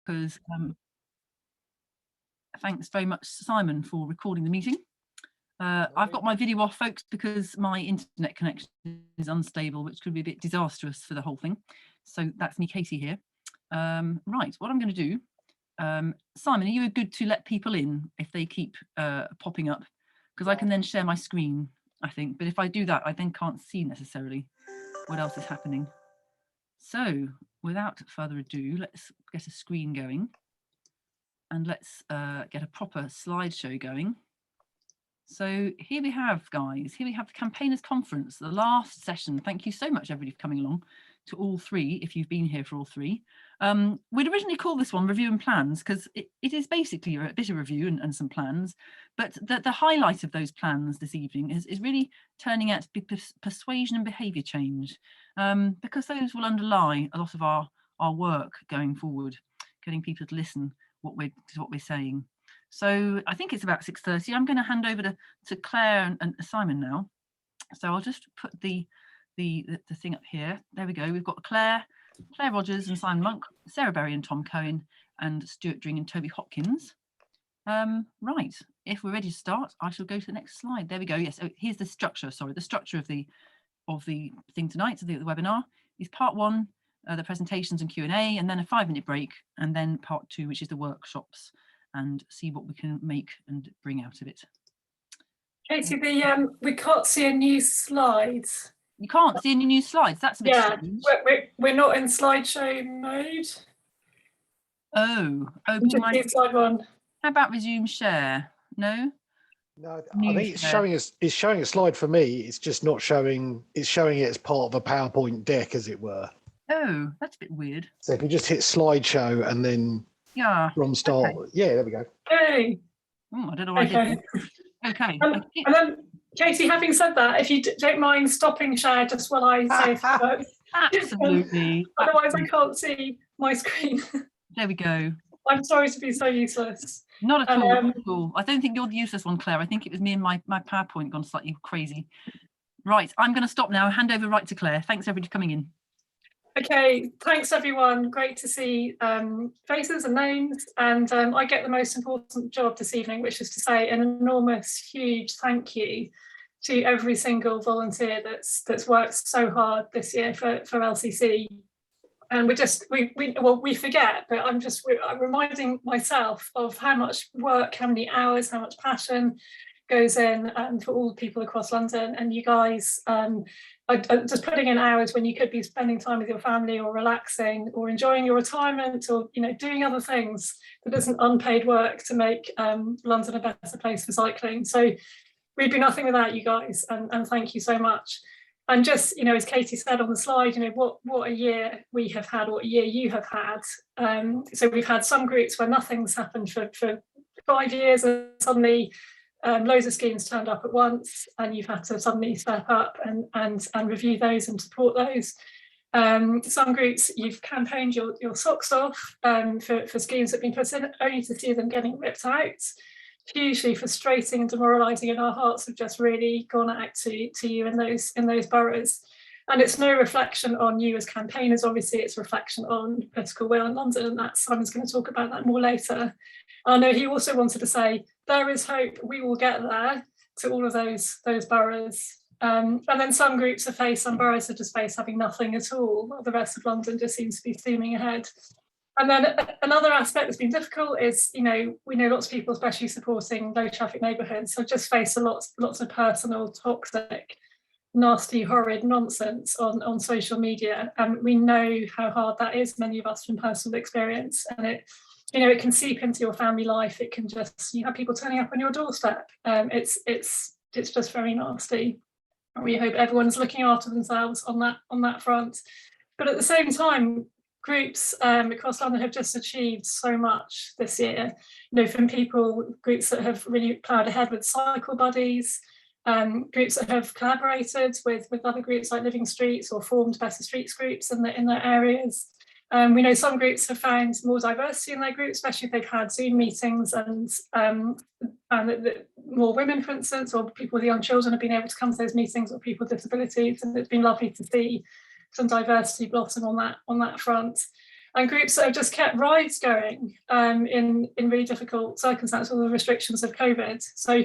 because thanks very much, Simon, for recording the meeting. I've got my video off, folks, because my internet connection is unstable, which could be a bit disastrous for the whole thing. So that's me, Katie, here. Right, what I'm going to do, Simon, are you good to let people in if they keep popping up? Because I can then share my screen, I think. But if I do that, I then can't see necessarily what else is happening. So without further ado, let's get a screen going. And let's get a proper slideshow going. So here we have, guys, here we have the Campaigners Conference, the last session. Thank you so much, everybody, for coming along to all three, if you've been here for all three. We'd originally call this one Review and Plans, because it is basically a bit of review and some plans, but the highlight of those plans this evening is really turning out to be persuasion and behaviour change, because those will underlie a lot of our work going forward, getting people to listen to what we're saying. So I think it's about 6:30. I'm going to hand over to Claire and Simon now. So I'll just put the thing up here. There we go. We've got Claire Rogers and Simon Monk, Sarah Berry and Tom Cohen, and Stuart Dring and Toby Hopkins. Right, if we're ready to start, I shall go to the next slide. There we go. Yes, here's the structure. Sorry, the structure of the thing tonight, so the webinar is part one, the presentations and Q&A, and then a 5-minute break, and then part two, which is the workshops, and see what we can make and bring out of it. Katie, we can't see any new slides. You can't see any new slides. That's a bit strange. We're not in slideshow mode. Oh, slide one. How about resume share? No. No, I think it's showing a slide for me. It's just not showing. It's showing it as part of a PowerPoint deck, as it were. Oh, that's a bit weird. So if you just hit slideshow and then from start, okay. Yeah, there we go. Hey. Oh, I don't know what I did. Okay. And then, Katie, having said that, if you don't mind stopping share just while I say it. Absolutely. Otherwise, I can't see my screen. There we go. I'm sorry to be so useless. Not at all. Not at all. I don't think you're the useless one, Claire. I think it was me and my PowerPoint gone slightly crazy. Right, I'm going to stop now. Hand over right to Claire. Thanks, everybody, for coming in. Okay, thanks everyone. Great to see faces and names, and I get the most important job this evening, which is to say an enormous, huge thank you to every single volunteer that's worked so hard this year for LCC. And we forget, but I'm reminding myself of how much work, how many hours, how much passion goes in for all the people across London, and you guys just putting in hours when you could be spending time with your family or relaxing or enjoying your retirement or doing other things that isn't unpaid work to make London a better place for cycling. So we'd be nothing without you guys, and thank you so much. And just as Katie said on the slide, what a year we have had, what a year you have had. So we've had some groups where nothing's happened for 5 years, and suddenly loads of schemes turned up at once, and you've had to suddenly step up and review those and support those. Some groups you've campaigned your socks off for schemes that have been put in, only to see them getting ripped out. Hugely frustrating and demoralising, and our hearts have just really gone out to you in those boroughs. And it's no reflection on you as campaigners, obviously it's a reflection on political will in London, and that Simon's going to talk about that more later. I know he also wanted to say, there is hope, we will get there to all of those boroughs. And then some groups are faced, some boroughs are just faced having nothing at all, while the rest of London just seems to be steaming ahead. And then another aspect that's been difficult is, we know lots of people, especially supporting low traffic neighbourhoods, have just faced lots of personal, toxic, nasty, horrid nonsense on social media. And we know how hard that is, many of us from personal experience. And it can seep into your family life. It can just, you have people turning up on your doorstep. It's just very nasty. And we hope everyone's looking after themselves on that front. But at the same time, groups across London have just achieved so much this year. From groups that have really ploughed ahead with cycle buddies, groups that have collaborated with other groups like Living Streets or formed better streets groups in their areas. We know some groups have found more diversity in their groups, especially if they've had Zoom meetings and more women, for instance, or people with young children have been able to come to those meetings, or people with disabilities, and it's been lovely to see some diversity blossom on that front. and groups that have just kept rides going in really difficult circumstances, all the restrictions of COVID. So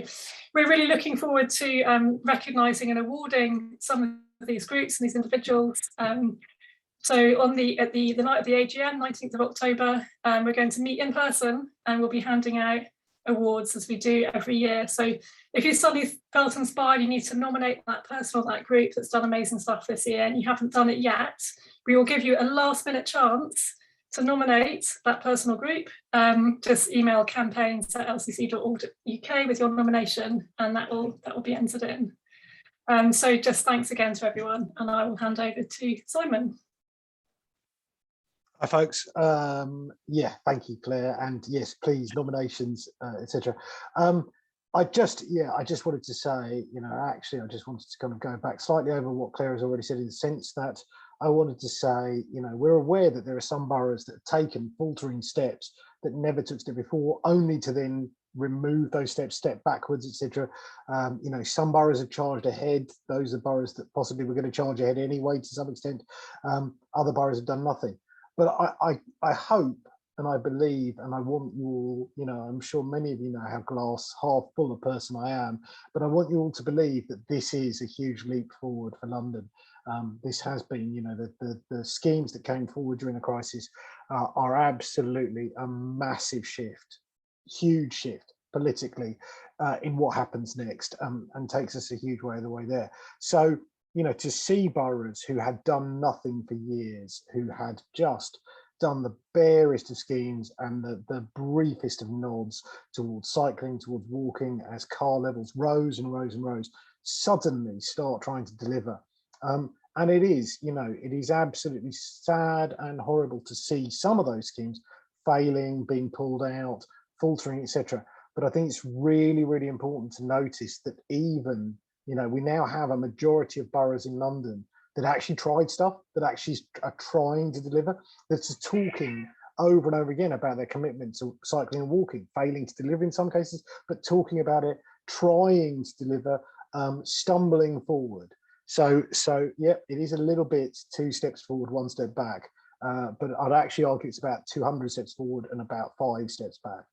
we're really looking forward to recognising and awarding some of these groups and these individuals. So on at the night of the AGM, 19th of October, we're going to meet in person and we'll be handing out awards as we do every year. So if you suddenly felt inspired, you need to nominate that person or that group that's done amazing stuff this year and you haven't done it yet, we will give you a last minute chance to nominate that person or group. Just email campaigns@lcc.org.uk with your nomination and that will be entered in. So just thanks again to everyone and I will hand over to Simon. Hi folks, yeah, thank you Claire, and yes, please, nominations, etc. I just wanted to say, actually I just wanted to kind of go back slightly over what Claire has already said, in the sense that I wanted to say, we're aware that there are some boroughs that have taken faltering steps that never took steps before, only to then remove those steps, step backwards, etc. Some boroughs have charged ahead. Those are boroughs that possibly were going to charge ahead anyway to some extent. Other boroughs have done nothing. But I hope and I believe, and I want you all, I'm sure many of you know how glass half full a person I am, but I want you all to believe that this is a huge leap forward for London. This has been, the schemes that came forward during the crisis are absolutely a massive shift, huge shift politically in what happens next, and takes us a huge way of the way there. So, to see boroughs who had done nothing for years, who had just done the barest of schemes and the briefest of nods towards cycling, towards walking, as car levels rose and rose and rose, suddenly start trying to deliver. And it is, it is absolutely sad and horrible to see some of those schemes failing, being pulled out, faltering, etc. But I think it's really, really important to notice that even, we now have a majority of boroughs in London that actually tried stuff, that actually are trying to deliver, that's talking over and over again about their commitment to cycling and walking, failing to deliver in some cases, but talking about it, trying to deliver, stumbling forward. So yeah, it is a little bit 2 steps forward, 1 step back. But I'd actually argue it's about 200 steps forward and about 5 steps back.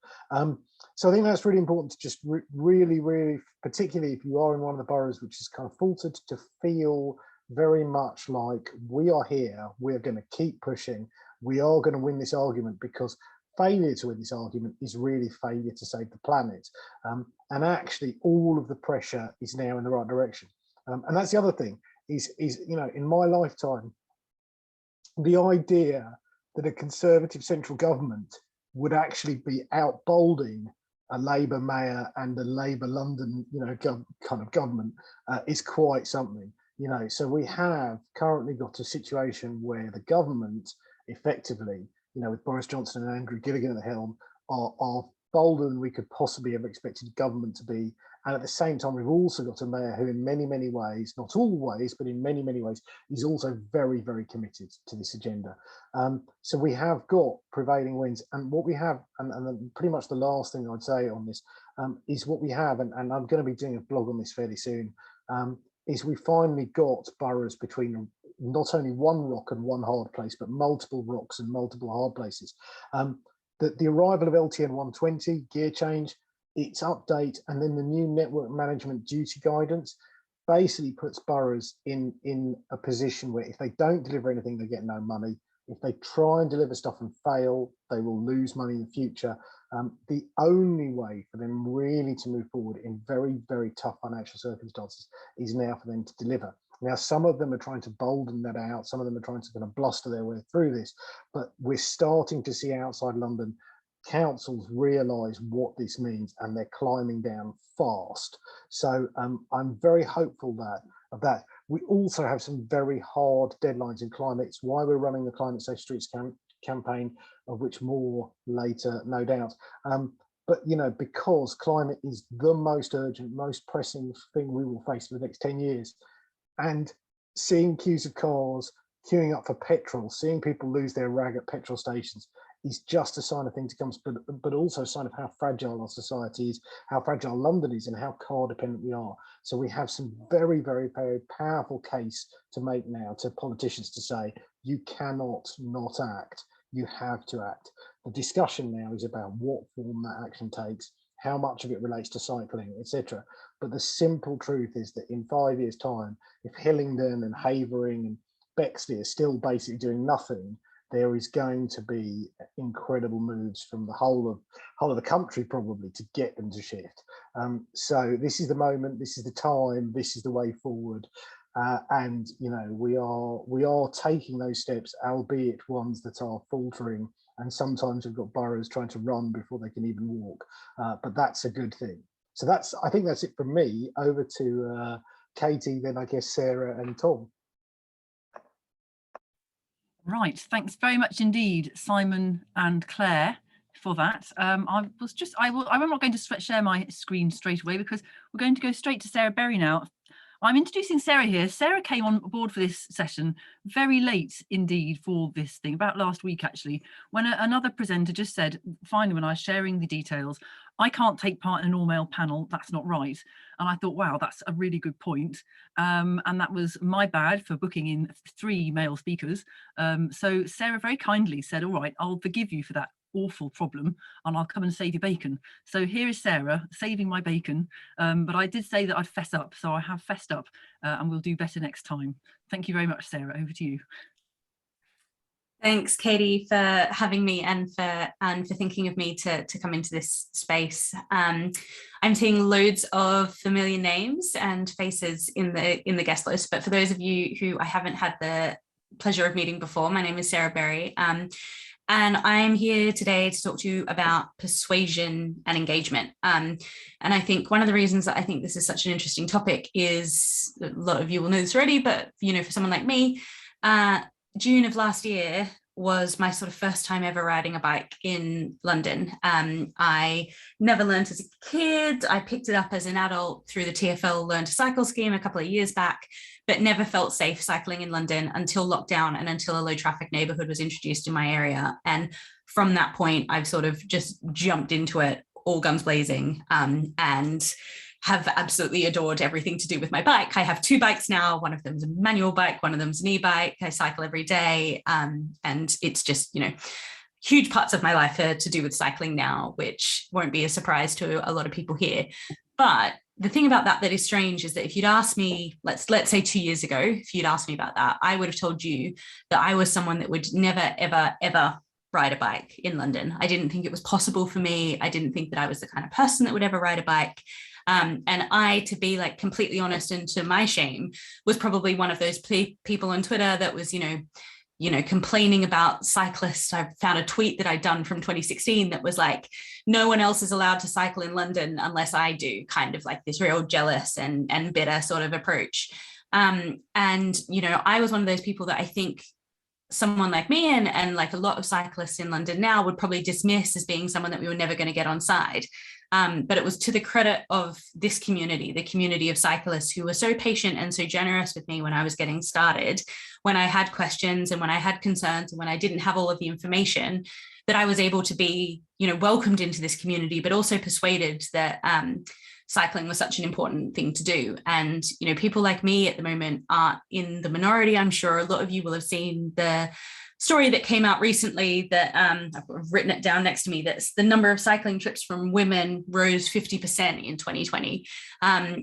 So I think that's really important to just really, really, particularly if you are in one of the boroughs which is kind of faltered, to feel very much like we are here, we're going to keep pushing, we are going to win this argument, because failure to win this argument is really failure to save the planet. And actually all of the pressure is now in the right direction. And that's the other thing is in my lifetime, the idea that a Conservative central government would actually be outbolding a Labour mayor and a Labour London, kind of government is quite something. So we have currently got a situation where the government effectively, with Boris Johnson and Andrew Gilligan at the helm, are bolder than we could possibly have expected government to be. And at the same time, we've also got a mayor who in many, many ways, not always, but in many, many ways, is also very, very committed to this agenda. So we have got prevailing winds. And what we have, and pretty much the last thing I'd say on this, is what we have, and I'm going to be doing a blog on this fairly soon, is we finally got boroughs between not only one rock and one hard place, but multiple rocks and multiple hard places. The arrival of LTN 120, gear change, its update, and then the new network management duty guidance basically puts boroughs in a position where if they don't deliver anything, they get no money. If they try and deliver stuff and fail, they will lose money in the future. The only way for them really to move forward in very, very tough financial circumstances is now for them to deliver. Now, some of them are trying to bolden that out. Some of them are trying to kind of bluster their way through this, but we're starting to see outside London councils realise what this means, and they're climbing down fast. So I'm very hopeful of that. We also have some very hard deadlines in climate. It's why we're running the Climate Safe Streets campaign, of which more later, no doubt. But because climate is the most urgent, most pressing thing we will face for the next 10 years, and seeing queues of cars queuing up for petrol, seeing people lose their rag at petrol stations, is just a sign of things to come, but also a sign of how fragile our society is, how fragile London is, and how car dependent we are. So we have some very, very, very powerful case to make now to politicians to say, you cannot not act. you have to act. The discussion now is about what form that action takes, how much of it relates to cycling, etc. But the simple truth is that in 5 years' time, if Hillingdon and Havering and Bexley are still basically doing nothing, there is going to be incredible moves from the whole of the country probably to get them to shift. So this is the moment, this is the time, this is the way forward. And you know, we are taking those steps, albeit ones that are faltering, and sometimes we've got boroughs trying to run before they can even walk, but that's a good thing. So I think that's it from me. Over to Katie, then I guess Sarah and Tom. Right, thanks very much indeed, Simon and Claire, for that. I'm not going to share my screen straight away because we're going to go straight to Sarah Berry now. I'm introducing Sarah here. Sarah came on board for this session very late indeed for this thing, about last week actually, when another presenter just said, finally, when I was sharing the details, I can't take part in an all-male panel, that's not right. And I thought, wow, that's a really good point. And that was my bad for booking in 3 male speakers. So Sarah very kindly said, all right, I'll forgive you for that awful problem and I'll come and save your bacon. So here is Sarah saving my bacon, but I did say that I'd fess up, so I have fessed up, and we'll do better next time. Thank you very much, Sarah. Over to you. Thanks, Katie, for having me and for thinking of me to come into this space. I'm seeing loads of familiar names and faces in the guest list, but for those of you who I haven't had the pleasure of meeting before, my name is Sarah Berry. And I'm here today to talk to you about persuasion and engagement. And I think one of the reasons that I think this is such an interesting topic is, a lot of you will know this already, but you know, for someone like me, June of last year was my sort of first time ever riding a bike in London. I never learned as a kid. I picked it up as an adult through the TfL Learn to Cycle scheme a couple of years back, but never felt safe cycling in London until lockdown and until a low traffic neighborhood was introduced in my area. And from that point, I've sort of just jumped into it all guns blazing, and have absolutely adored everything to do with my bike. I have 2 bikes now. One of them's a manual bike, one of them's an e-bike. I cycle every day. And it's just, you know, huge parts of my life are to do with cycling now, which won't be a surprise to a lot of people here. But the thing about that is strange is that if you'd asked me, let's say 2 years ago, if you'd asked me about that, I would have told you that I was someone that would never, ever, ever ride a bike in London. I didn't think it was possible for me. I didn't think that I was the kind of person that would ever ride a bike. And I, to be like completely honest and to my shame, was probably one of those people on Twitter that was, you know, complaining about cyclists. I found a tweet that I'd done from 2016 that was like, no one else is allowed to cycle in London unless I do, kind of like this real jealous and bitter sort of approach. And, you know, I was one of those people that I think someone like me and like a lot of cyclists in London now would probably dismiss as being someone that we were never going to get on side. But it was to the credit of this community, the community of cyclists who were so patient and so generous with me when I was getting started, when I had questions and when I had concerns and when I didn't have all of the information, that I was able to be, you know, welcomed into this community, but also persuaded that cycling was such an important thing to do. And, you know, people like me at the moment are in the minority. I'm sure a lot of you will have seen the story that came out recently that I've written it down next to me, that's the number of cycling trips from women rose 50% in 2020.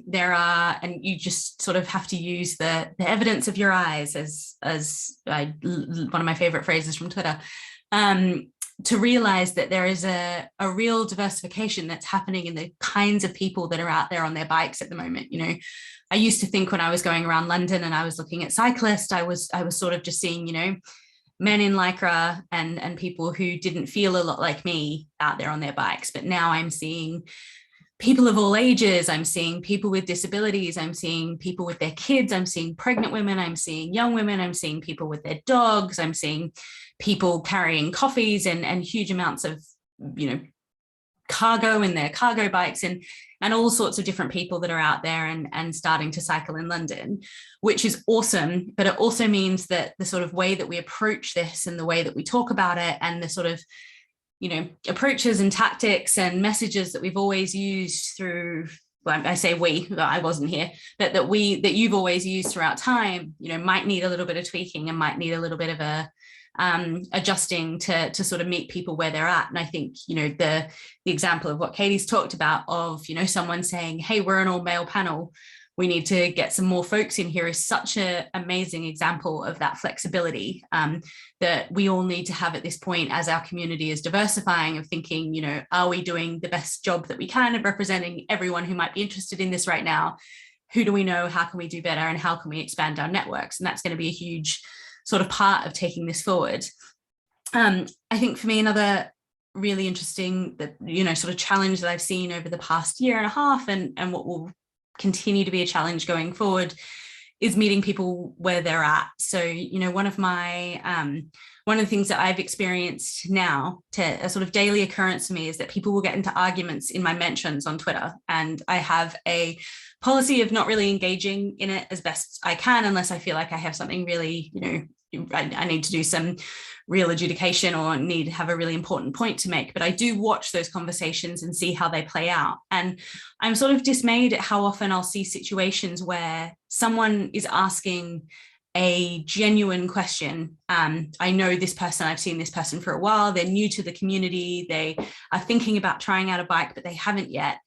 There are, and you just sort of have to use the evidence of your eyes, as one of my favorite phrases from Twitter, to realize that there is a real diversification that's happening in the kinds of people that are out there on their bikes at the moment. You know, I used to think when I was going around London and I was looking at cyclists, I was sort of just seeing, you know, men in Lycra and people who didn't feel a lot like me out there on their bikes. But now I'm seeing people of all ages. I'm seeing people with disabilities. I'm seeing people with their kids. I'm seeing pregnant women. I'm seeing young women. I'm seeing people with their dogs. I'm seeing people carrying coffees and huge amounts of, you know, cargo in their cargo bikes and all sorts of different people that are out there and starting to cycle in London, which is awesome. But it also means that the sort of way that we approach this and the way that we talk about it and the sort of, you know, approaches and tactics and messages that we've always used through, well, I say we, I wasn't here, but that you've always used throughout time, you know, might need a little bit of tweaking and might need a little bit of a adjusting to sort of meet people where they're at. And I think, you know, the example of what Katie's talked about of, you know, someone saying, hey, we're an all male panel, we need to get some more folks in here, is such an amazing example of that flexibility that we all need to have at this point as our community is diversifying, of thinking, you know, are we doing the best job that we can of representing everyone who might be interested in this right now? Who do we know? How can we do better? And how can we expand our networks? And that's going to be a huge sort of part of taking this forward. I think for me, another really interesting, you know, sort of challenge that I've seen over the past year and a half, and what will continue to be a challenge going forward, is meeting people where they're at. So, you know, one of the things that I've experienced now, to a sort of daily occurrence for me, is that people will get into arguments in my mentions on Twitter, and I have a policy of not really engaging in it as best I can unless I feel like I have something really, you know, I need to do some real adjudication or need to have a really important point to make. But I do watch those conversations and see how they play out. And I'm sort of dismayed at how often I'll see situations where someone is asking a genuine question. I know this person, I've seen this person for a while, they're new to the community, they are thinking about trying out a bike, but they haven't yet.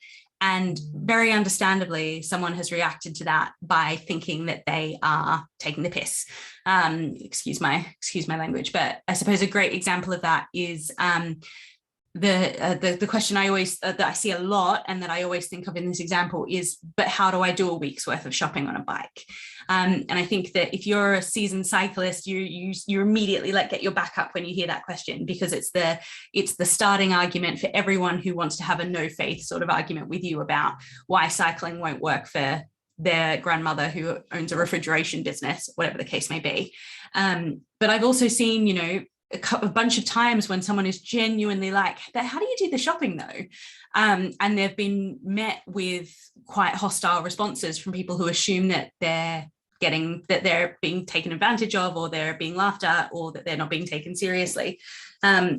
And very understandably, someone has reacted to that by thinking that they are taking the piss. Excuse my language, but I suppose a great example of that is the question I always that I see a lot and that I always think of in this example is, but how do I do a week's worth of shopping on a bike? And I think that if you're a seasoned cyclist, you immediately get your back up when you hear that question, because it's the starting argument for everyone who wants to have a no faith sort of argument with you about why cycling won't work for their grandmother who owns a refrigeration business, whatever the case may be. But I've also seen, you know, a bunch of times when someone is genuinely like, but how do you do the shopping though? And they've been met with quite hostile responses from people who assume that they're being taken advantage of, or they're being laughed at, or that they're not being taken seriously. So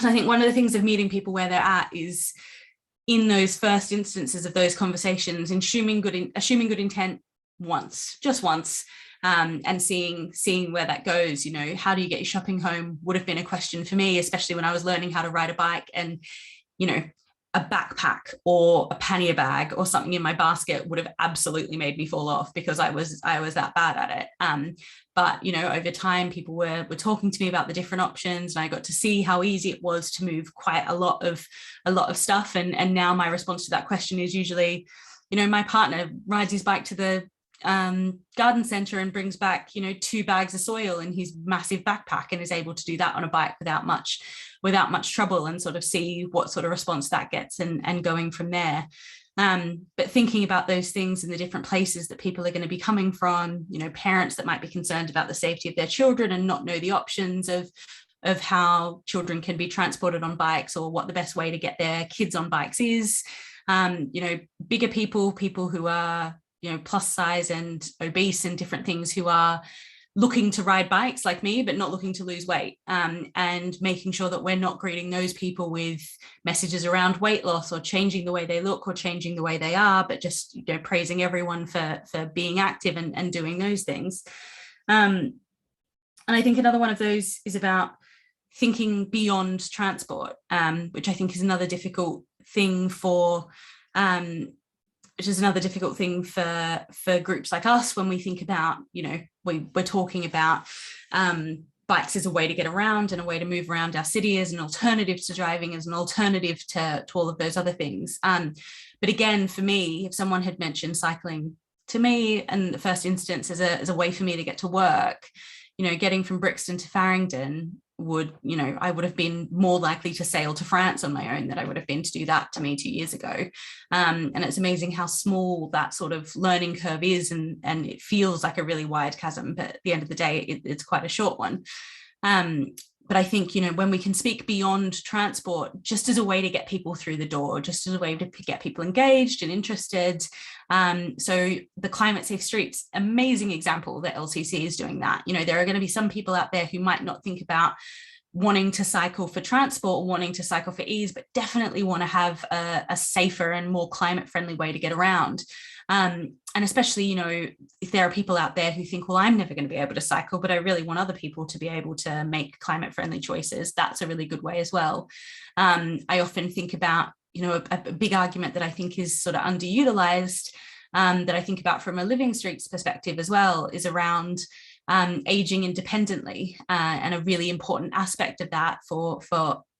I think one of the things of meeting people where they're at is, in those first instances of those conversations, assuming good intent just once, and seeing where that goes. You know, how do you get your shopping home would have been a question for me, especially when I was learning how to ride a bike, and, you know, a backpack or a pannier bag or something in my basket would have absolutely made me fall off because I was that bad at it. But, you know, over time, people were talking to me about the different options, and I got to see how easy it was to move quite a lot of stuff. And now my response to that question is usually, you know, my partner rides his bike to the garden center and brings back, you know, 2 bags of soil in his massive backpack, and is able to do that on a bike without much trouble, and sort of see what sort of response that gets, and going from there. But thinking about those things in the different places that people are going to be coming from, you know, parents that might be concerned about the safety of their children and not know the options of how children can be transported on bikes, or what the best way to get their kids on bikes is. You know, bigger people who are, you know, plus size and obese and different things, who are looking to ride bikes like me, but not looking to lose weight, and making sure that we're not greeting those people with messages around weight loss or changing the way they look or changing the way they are, but just, you know, praising everyone for being active and doing those things. And I think another one of those is about thinking beyond transport, which I think is another difficult thing for groups like us when we think about, you know, we're talking about bikes as a way to get around and a way to move around our city, as an alternative to driving, as an alternative to all of those other things. But again, for me, if someone had mentioned cycling to me in the first instance as a way for me to get to work, you know, getting from Brixton to Farringdon would, you know, I would have been more likely to sail to France on my own than I would have been to do that to me 2 years ago. And it's amazing how small that sort of learning curve is, and it feels like a really wide chasm, but at the end of the day, it's quite a short one. But I think, you know, when we can speak beyond transport, just as a way to get people through the door, just as a way to get people engaged and interested. So the Climate Safe Streets, amazing example that LCC is doing that. You know, there are going to be some people out there who might not think about wanting to cycle for transport, wanting to cycle for ease, but definitely want to have a safer and more climate friendly way to get around. And especially, you know, if there are people out there who think, well, I'm never going to be able to cycle, but I really want other people to be able to make climate friendly choices, that's a really good way as well. I often think about, you know, a big argument that I think is sort of underutilized, that I think about from a Living Streets perspective as well, is around aging independently, and a really important aspect of that for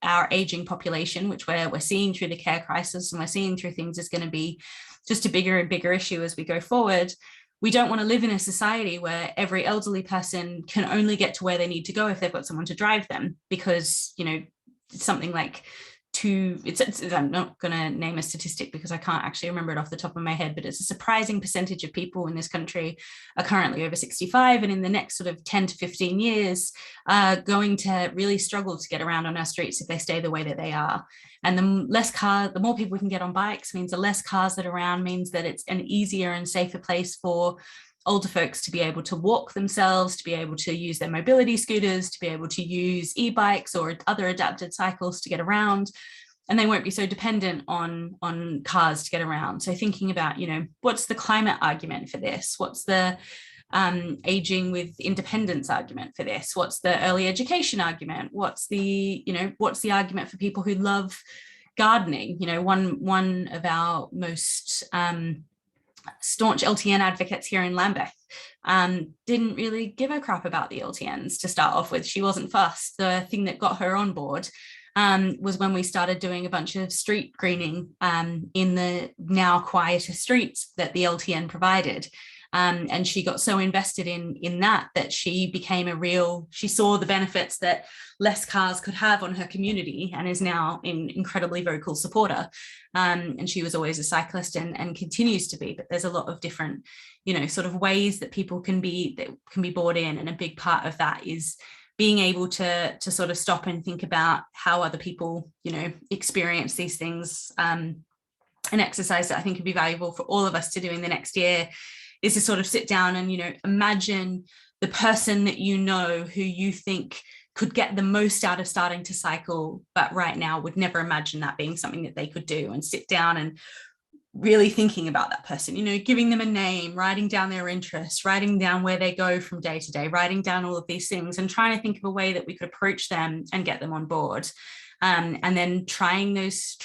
our aging population, which we're seeing through the care crisis, and we're seeing through things, is going to be just a bigger and bigger issue as we go forward. We don't want to live in a society where every elderly person can only get to where they need to go if they've got someone to drive them, because, you know, something like I'm not going to name a statistic because I can't actually remember it off the top of my head, but it's a surprising percentage of people in this country are currently over 65, and in the next sort of 10 to 15 years are going to really struggle to get around on our streets if they stay the way that they are. And the more people we can get on bikes means the less cars that are around, means that it's an easier and safer place for older folks to be able to walk themselves, to be able to use their mobility scooters, to be able to use e-bikes or other adapted cycles to get around, and they won't be so dependent on cars to get around. So thinking about, you know, what's the climate argument for this? What's the aging with independence argument for this? What's the early education argument? What's the argument for people who love gardening? You know, one of our most staunch LTN advocates here in Lambeth didn't really give a crap about the LTNs to start off with. She wasn't fussed. The thing that got her on board was when we started doing a bunch of street greening in the now quieter streets that the LTN provided. And she got so invested in that she became she saw the benefits that less cars could have on her community, and is now an incredibly vocal supporter. And she was always a cyclist and continues to be, but there's a lot of different, you know, sort of ways that people can be brought in. And a big part of that is being able to sort of stop and think about how other people, you know, experience these things. An exercise that I think would be valuable for all of us to do in the next year is to sort of sit down and, you know, imagine the person that you know who you think could get the most out of starting to cycle, but right now would never imagine that being something that they could do, and sit down and really thinking about that person, you know, giving them a name, writing down their interests, writing down where they go from day to day, writing down all of these things, and trying to think of a way that we could approach them and get them on board. And then trying those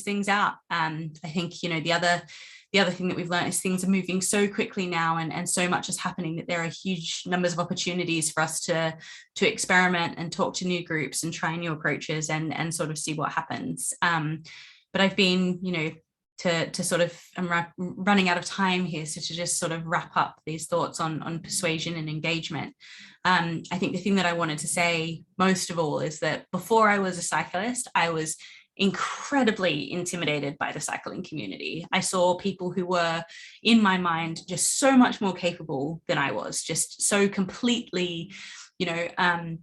things out. I think, you know, the other thing that we've learned is things are moving so quickly now, and so much is happening, that there are huge numbers of opportunities for us to experiment and talk to new groups and try new approaches and sort of see what happens. But I've been, you know, to sort of, I'm running out of time here, so to just sort of wrap up these thoughts on persuasion and engagement. I think the thing that I wanted to say most of all is that before I was a cyclist, I was incredibly intimidated by the cycling community. I saw people who were, in my mind, just so much more capable than I was, just so completely, you know,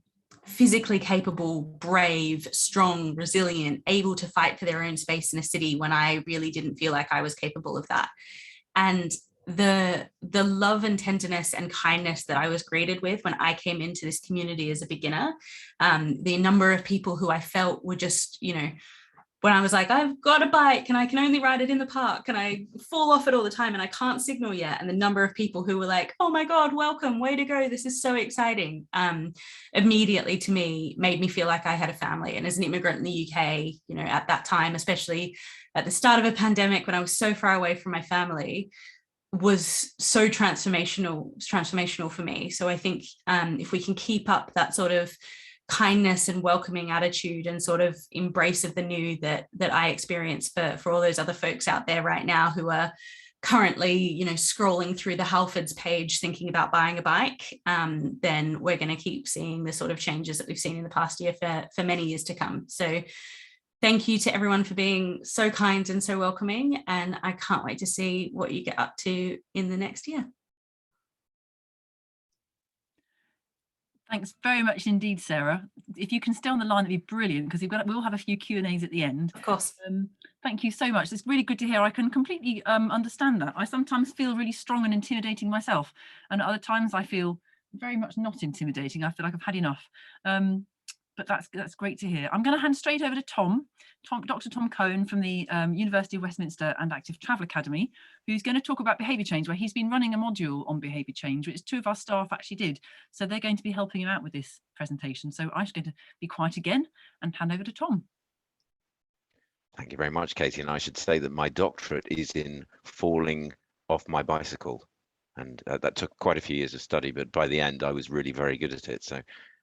physically capable, brave, strong, resilient, able to fight for their own space in a city when I really didn't feel like I was capable of that. And the love and tenderness and kindness that I was greeted with when I came into this community as a beginner, the number of people who I felt were just, you know, when I was like, I've got a bike and I can only ride it in the park and I fall off it all the time and I can't signal yet. And the number of people who were like, oh my God, welcome, way to go. This is so exciting. Immediately to me made me feel like I had a family. And as an immigrant in the UK, you know, at that time, especially at the start of a pandemic when I was so far away from my family, was so transformational for me. So I think if we can keep up that sort of kindness and welcoming attitude and sort of embrace of the new that I experience for all those other folks out there right now who are currently, you know, scrolling through the Halfords page thinking about buying a bike, then we're going to keep seeing the sort of changes that we've seen in the past year for many years to come. So thank you to everyone for being so kind and so welcoming, and I can't wait to see what you get up to in the next year. Thanks very much indeed, Sarah. If you can stay on the line, that'd be brilliant, because we'll have a few Q&As at the end. Of course. Thank you so much. It's really good to hear. I can completely understand that. I sometimes feel really strong and intimidating myself, and other times I feel very much not intimidating. I feel like I've had enough. but that's great to hear. I'm going to hand straight over to Dr. Tom Cohen from the University of Westminster and Active Travel Academy, who's going to talk about behaviour change, where he's been running a module on behaviour change, which 2 of our staff actually did. So they're going to be helping him out with this presentation. So I'm just going to be quiet again and hand over to Tom. Thank you very much, Katie. And I should say that my doctorate is in falling off my bicycle. And that took quite a few years of study, but by the end, I was really very good at it. So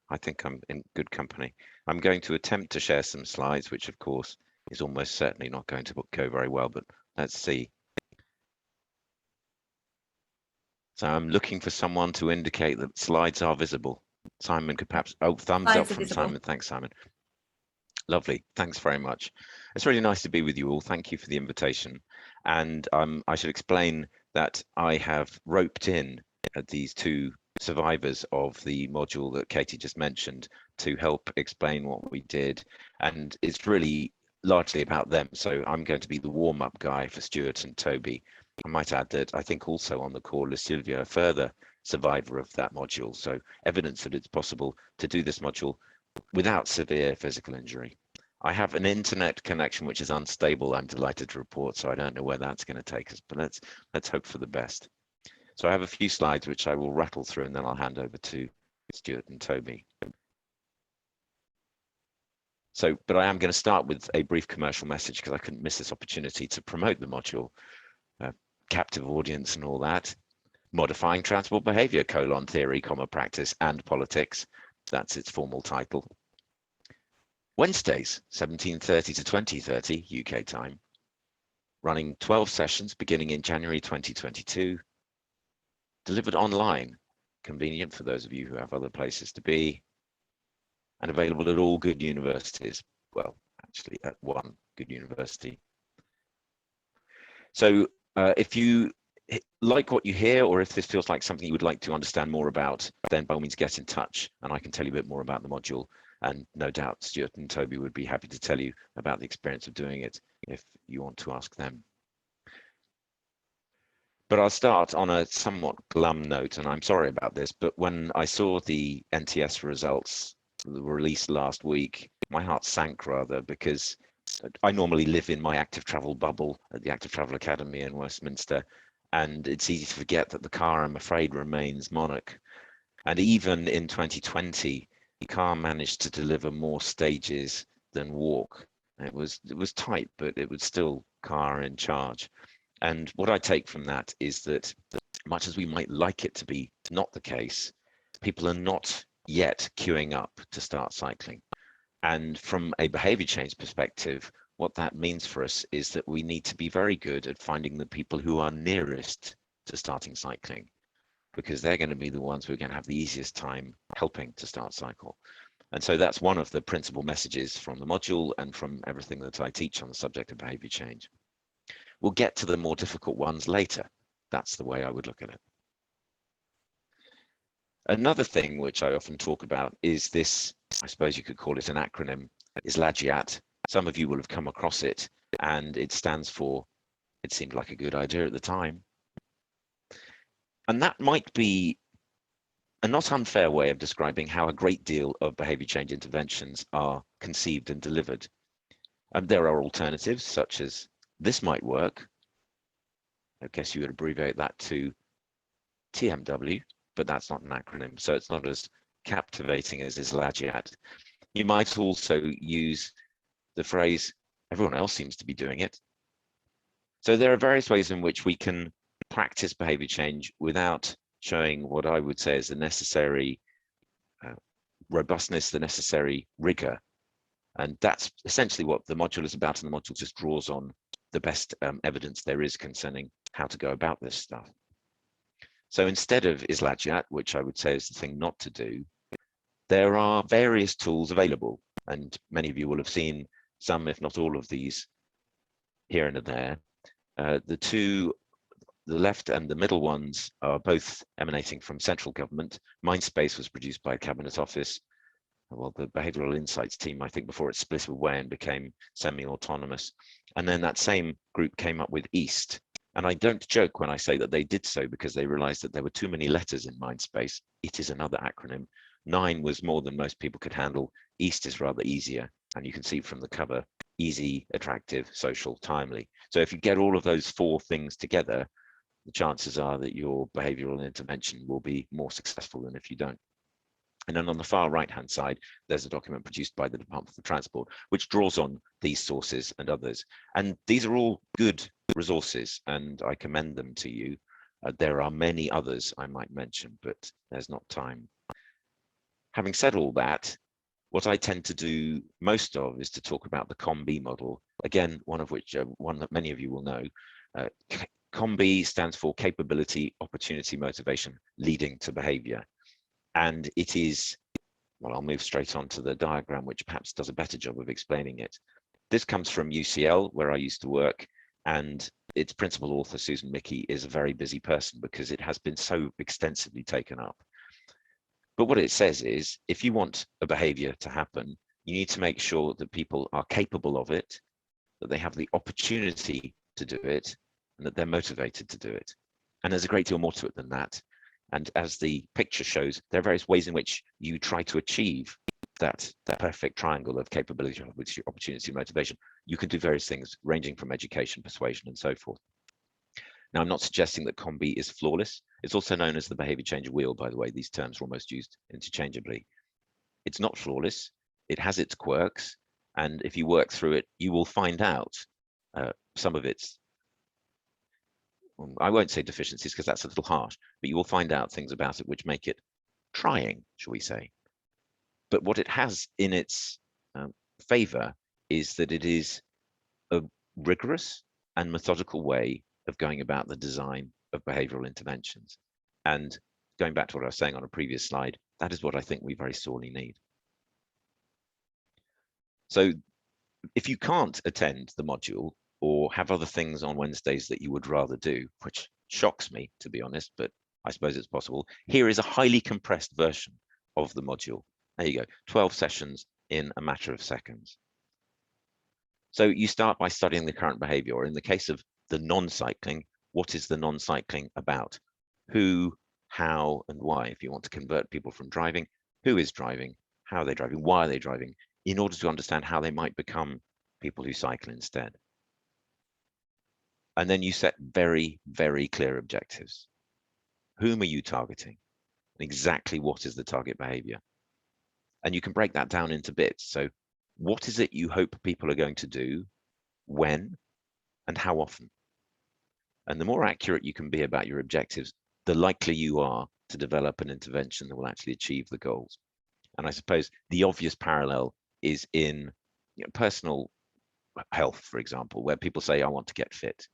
I think I'm in good company. I'm going to attempt to share some slides, which of course is almost certainly not going to go very well, but let's see. So I'm looking for someone to indicate that slides are visible. Simon could perhaps, oh, thumbs Slides up are from visible. Simon. Thanks, Simon. Lovely, thanks very much. It's really nice to be with you all. Thank you for the invitation. And I should explain that I have roped in these 2 survivors of the module that Katie just mentioned to help explain what we did. And it's really largely about them. So I'm going to be the warm-up guy for Stuart and Toby. I might add that I think also on the call is Sylvia, a further survivor of that module. So evidence that it's possible to do this module without severe physical injury. I have an internet connection which is unstable, I'm delighted to report, so I don't know where that's going to take us, but let's hope for the best. So I have a few slides which I will rattle through and then I'll hand over to Stuart and Toby. So, but I am going to start with a brief commercial message because I couldn't miss this opportunity to promote the module. Captive audience and all that. Modifying transport behavior, theory, practice and politics. That's its formal title. Wednesdays, 17:30 to 20:30 UK time. Running 12 sessions beginning in January 2022. Delivered online, convenient for those of you who have other places to be. And available at all good universities. Well, actually at one good university. So if you like what you hear, or if this feels like something you would like to understand more about, then by all means get in touch and I can tell you a bit more about the module. And no doubt Stuart and Toby would be happy to tell you about the experience of doing it if you want to ask them. But I'll start on a somewhat glum note, and I'm sorry about this, but when I saw the NTS results that were released last week, my heart sank rather, because I normally live in my active travel bubble at the Active Travel Academy in Westminster, and it's easy to forget that the car, I'm afraid, remains monarch. And even in 2020, the car managed to deliver more stages than walk. It was tight, but it was still car in charge. And what I take from that is that much as we might like it to be not the case, people are not yet queuing up to start cycling. And from a behavior change perspective, what that means for us is that we need to be very good at finding the people who are nearest to starting cycling, because they're going to be the ones who are going to have the easiest time helping to start cycle. And so that's one of the principal messages from the module and from everything that I teach on the subject of behavior change. We'll get to the more difficult ones later. That's the way I would look at it. Another thing which I often talk about is this, I suppose you could call it an acronym, is LAGIAT. Some of you will have come across it, and it stands for, it seemed like a good idea at the time. And that might be a not unfair way of describing how a great deal of behavior change interventions are conceived and delivered. There are alternatives, such as this might work. I guess you would abbreviate that to TMW, but that's not an acronym, so it's not as captivating as is LAGIAT. You might also use the phrase, everyone else seems to be doing it. So there are various ways in which we can practice behavior change without showing what I would say is the necessary robustness, the necessary rigor. And that's essentially what the module is about, and the module just draws on the best evidence there is concerning how to go about this stuff. So instead of LAGIAT, which I would say is the thing not to do, there are various tools available, and many of you will have seen some, if not all of these here and there. The left and the middle ones are both emanating from central government. Mindspace was produced by Cabinet Office. Well, the Behavioural Insights team, I think, before it split away and became semi-autonomous. And then that same group came up with EAST. And I don't joke when I say that they did so because they realized that there were too many letters in Mindspace. It is another acronym. 9 was more than most people could handle. East is rather easier. And you can see from the cover, easy, attractive, social, timely. So if you get all of those 4 things together, the chances are that your behavioral intervention will be more successful than if you don't. And then on the far right-hand side, there's a document produced by the Department for Transport, which draws on these sources and others. And these are all good resources, and I commend them to you. There are many others I might mention, but there's not time. Having said all that, what I tend to do most of is to talk about the COM-B model. Again, one that many of you will know. COM-B stands for capability, opportunity, motivation, leading to behavior. And it is, well, I'll move straight on to the diagram, which perhaps does a better job of explaining it. This comes from UCL, where I used to work, and its principal author, Susan Mickey, is a very busy person because it has been so extensively taken up. But what it says is, if you want a behavior to happen, you need to make sure that people are capable of it, that they have the opportunity to do it, and that they're motivated to do it. And there's a great deal more to it than that. And as the picture shows, there are various ways in which you try to achieve that perfect triangle of capability, opportunity, and motivation. You can do various things ranging from education, persuasion, and so forth. Now, I'm not suggesting that COM-B is flawless. It's also known as the behavior change wheel, by the way. These terms are almost used interchangeably. It's not flawless. It has its quirks. And if you work through it, you will find out some of its, I won't say deficiencies because that's a little harsh, but you will find out things about it which make it trying, shall we say. But what it has in its favor is that it is a rigorous and methodical way of going about the design of behavioral interventions. And going back to what I was saying on a previous slide, that is what I think we very sorely need. So if you can't attend the module or have other things on Wednesdays that you would rather do, which shocks me, to be honest, but I suppose it's possible, here is a highly compressed version of the module. There you go, 12 sessions in a matter of seconds. So you start by studying the current behavior, or in the case of the non-cycling, what is the non-cycling about? Who, how, and why? If you want to convert people from driving, who is driving, how are they driving, why are they driving, in order to understand how they might become people who cycle instead. And then you set very, very clear objectives. Whom are you targeting? Exactly what is the target behavior? And you can break that down into bits. So what is it you hope people are going to do, when, and how often? And the more accurate you can be about your objectives, the likely you are to develop an intervention that will actually achieve the goals. And I suppose the obvious parallel is in personal health, for example, where people say, I want to get fit.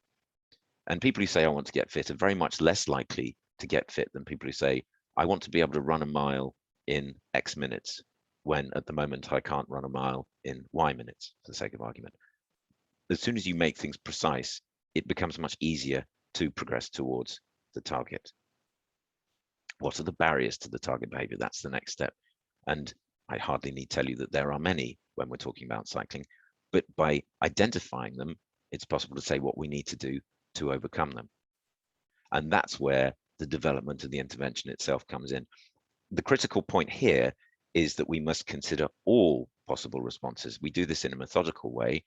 And people who say, I want to get fit are very much less likely to get fit than people who say, I want to be able to run a mile in X minutes, when at the moment I can't run a mile in Y minutes, for the sake of argument. As soon as you make things precise, it becomes much easier to progress towards the target. What are the barriers to the target behavior? That's the next step. And I hardly need to tell you that there are many when we're talking about cycling, but by identifying them, it's possible to say what we need to do to overcome them. And that's where the development of the intervention itself comes in. The critical point here is that we must consider all possible responses. We do this in a methodical way,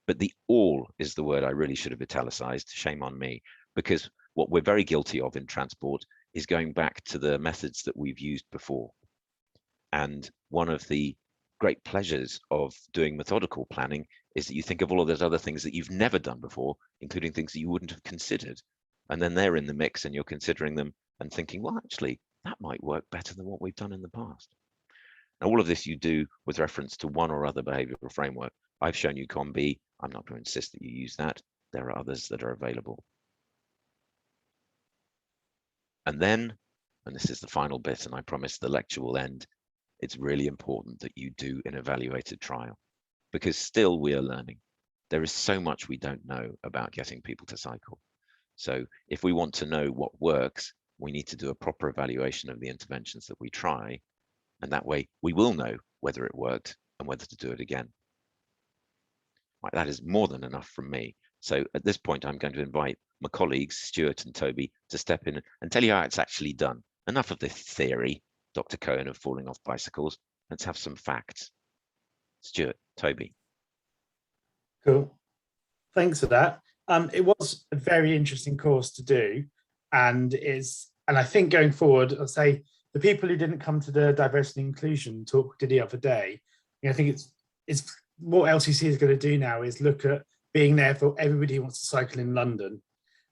but the all is the word I really should have italicized, shame on me, because what we're very guilty of in transport is going back to the methods that we've used before. And one of the great pleasures of doing methodical planning is that you think of all of those other things that you've never done before, including things that you wouldn't have considered. And then they're in the mix and you're considering them and thinking, well, actually, that might work better than what we've done in the past. Now, all of this you do with reference to one or other behavioral framework. I've shown you COM-B. I'm not going to insist that you use that. There are others that are available. And then, and this is the final bit, and I promise the lecture will end, it's really important that you do an evaluated trial, because still we are learning. There is so much we don't know about getting people to cycle. So if we want to know what works, we need to do a proper evaluation of the interventions that we try, and that way we will know whether it worked and whether to do it again. Right, that is more than enough from me. So at this point, I'm going to invite my colleagues, Stuart and Toby, to step in and tell you how it's actually done. Enough of the theory. Dr. Cohen of falling off bicycles. Let's have some facts. Stuart, Toby. Cool. Thanks for that. It was a very interesting course to do, and I think going forward, I'll say the people who didn't come to the diversity and inclusion talk did the other day. I think it's what LCC is going to do now is look at being there for everybody who wants to cycle in London,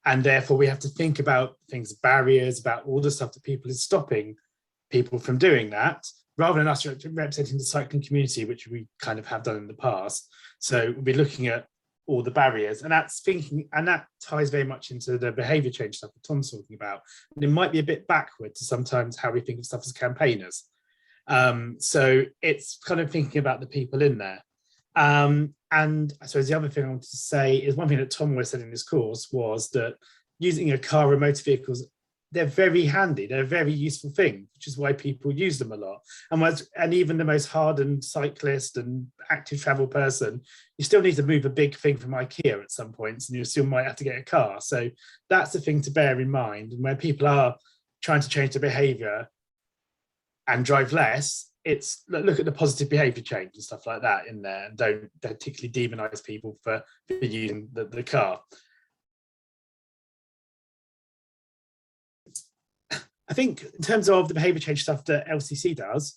and therefore we have to think about things, barriers, about all the stuff that people is stopping people from doing that, rather than us representing the cycling community, which we kind of have done in the past. So we'll be looking at all the barriers, and that's thinking, and that ties very much into the behaviour change stuff that Tom's talking about. And it might be a bit backward to sometimes how we think of stuff as campaigners. So it's kind of thinking about the people in there. And I suppose the other thing I wanted to say is one thing that Tom always said in this course was that using a car or motor vehicles, they're very handy, they're a very useful thing, which is why people use them a lot. And even the most hardened cyclist and active travel person, you still need to move a big thing from IKEA at some points, and you still might have to get a car. So that's the thing to bear in mind. And when people are trying to change their behaviour and drive less, it's look at the positive behaviour change and stuff like that in there, and don't particularly demonise people for using the car. I think in terms of the behaviour change stuff that LCC does,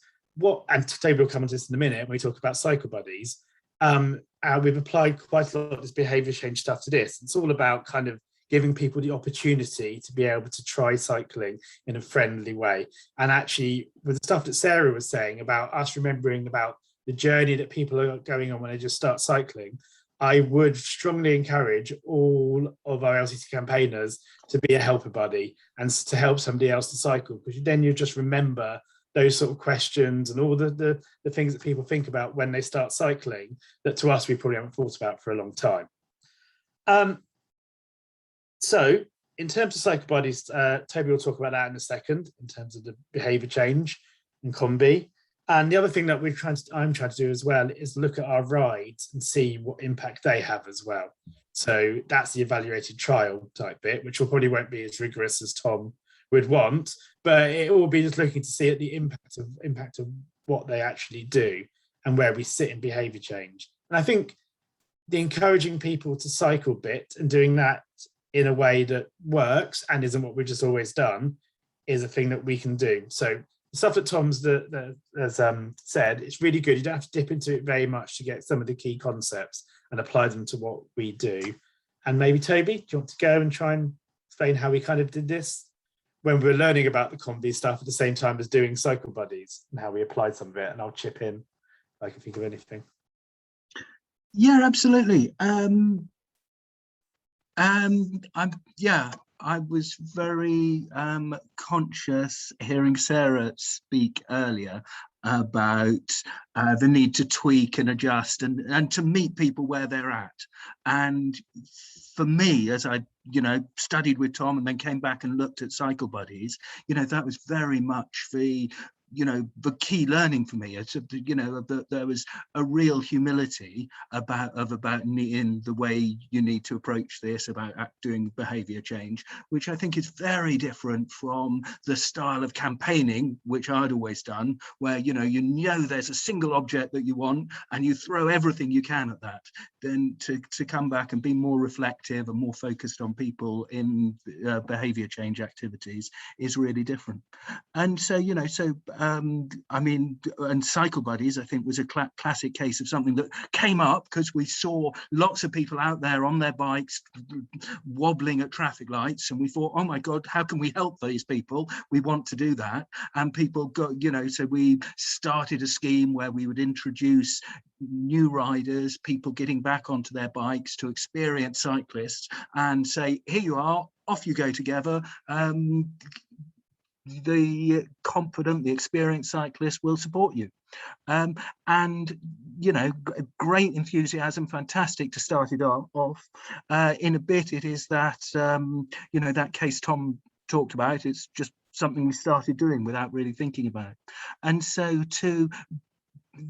and Toby will come on to this in a minute when we talk about cycle buddies, we've applied quite a lot of this behaviour change stuff to this. It's all about kind of giving people the opportunity to be able to try cycling in a friendly way. And actually, with the stuff that Sarah was saying about us remembering about the journey that people are going on when they just start cycling, I would strongly encourage all of our LCC campaigners to be a helper buddy and to help somebody else to cycle, because then you just remember those sort of questions and all the things that people think about when they start cycling that to us we probably haven't thought about for a long time. So in terms of cycle buddies, Toby will talk about that in a second in terms of the behaviour change and combi. And the other thing that I'm trying to do as well is look at our rides and see what impact they have as well. So that's the evaluated trial type bit, which probably won't be as rigorous as Tom would want, but it will be just looking to see at the impact of what they actually do and where we sit in behaviour change. And I think the encouraging people to cycle bit and doing that in a way that works and isn't what we've just always done is a thing that we can do. So the stuff that Tom's has said, it's really good. You don't have to dip into it very much to get some of the key concepts and apply them to what we do. And maybe Toby, do you want to go and try and explain how we kind of did this when we were learning about the combi stuff at the same time as doing cycle buddies and how we applied some of it? And I'll chip in if I can think of anything. Yeah, absolutely. I was very conscious hearing Sarah speak earlier about the need to tweak and adjust and to meet people where they're at. And for me, as I studied with Tom and then came back and looked at cycle buddies, that was very much the key learning for me. There was a real humility about in the way you need to approach this, about doing behaviour change, which I think is very different from the style of campaigning which I'd always done, where there's a single object that you want and you throw everything you can at that. Then to come back and be more reflective and more focused on people in behaviour change activities is really different. And so and cycle buddies, I think, was a classic case of something that came up because we saw lots of people out there on their bikes wobbling at traffic lights, and we thought, oh my God, how can we help these people? We want to do that. And people got, so we started a scheme where we would introduce new riders, people getting back onto their bikes, to experienced cyclists, and say, here you are, off you go together. The confident, the experienced cyclist will support you. Great enthusiasm, fantastic to start it off. In a bit, it is that, that case Tom talked about, it's just something we started doing without really thinking about it. And so to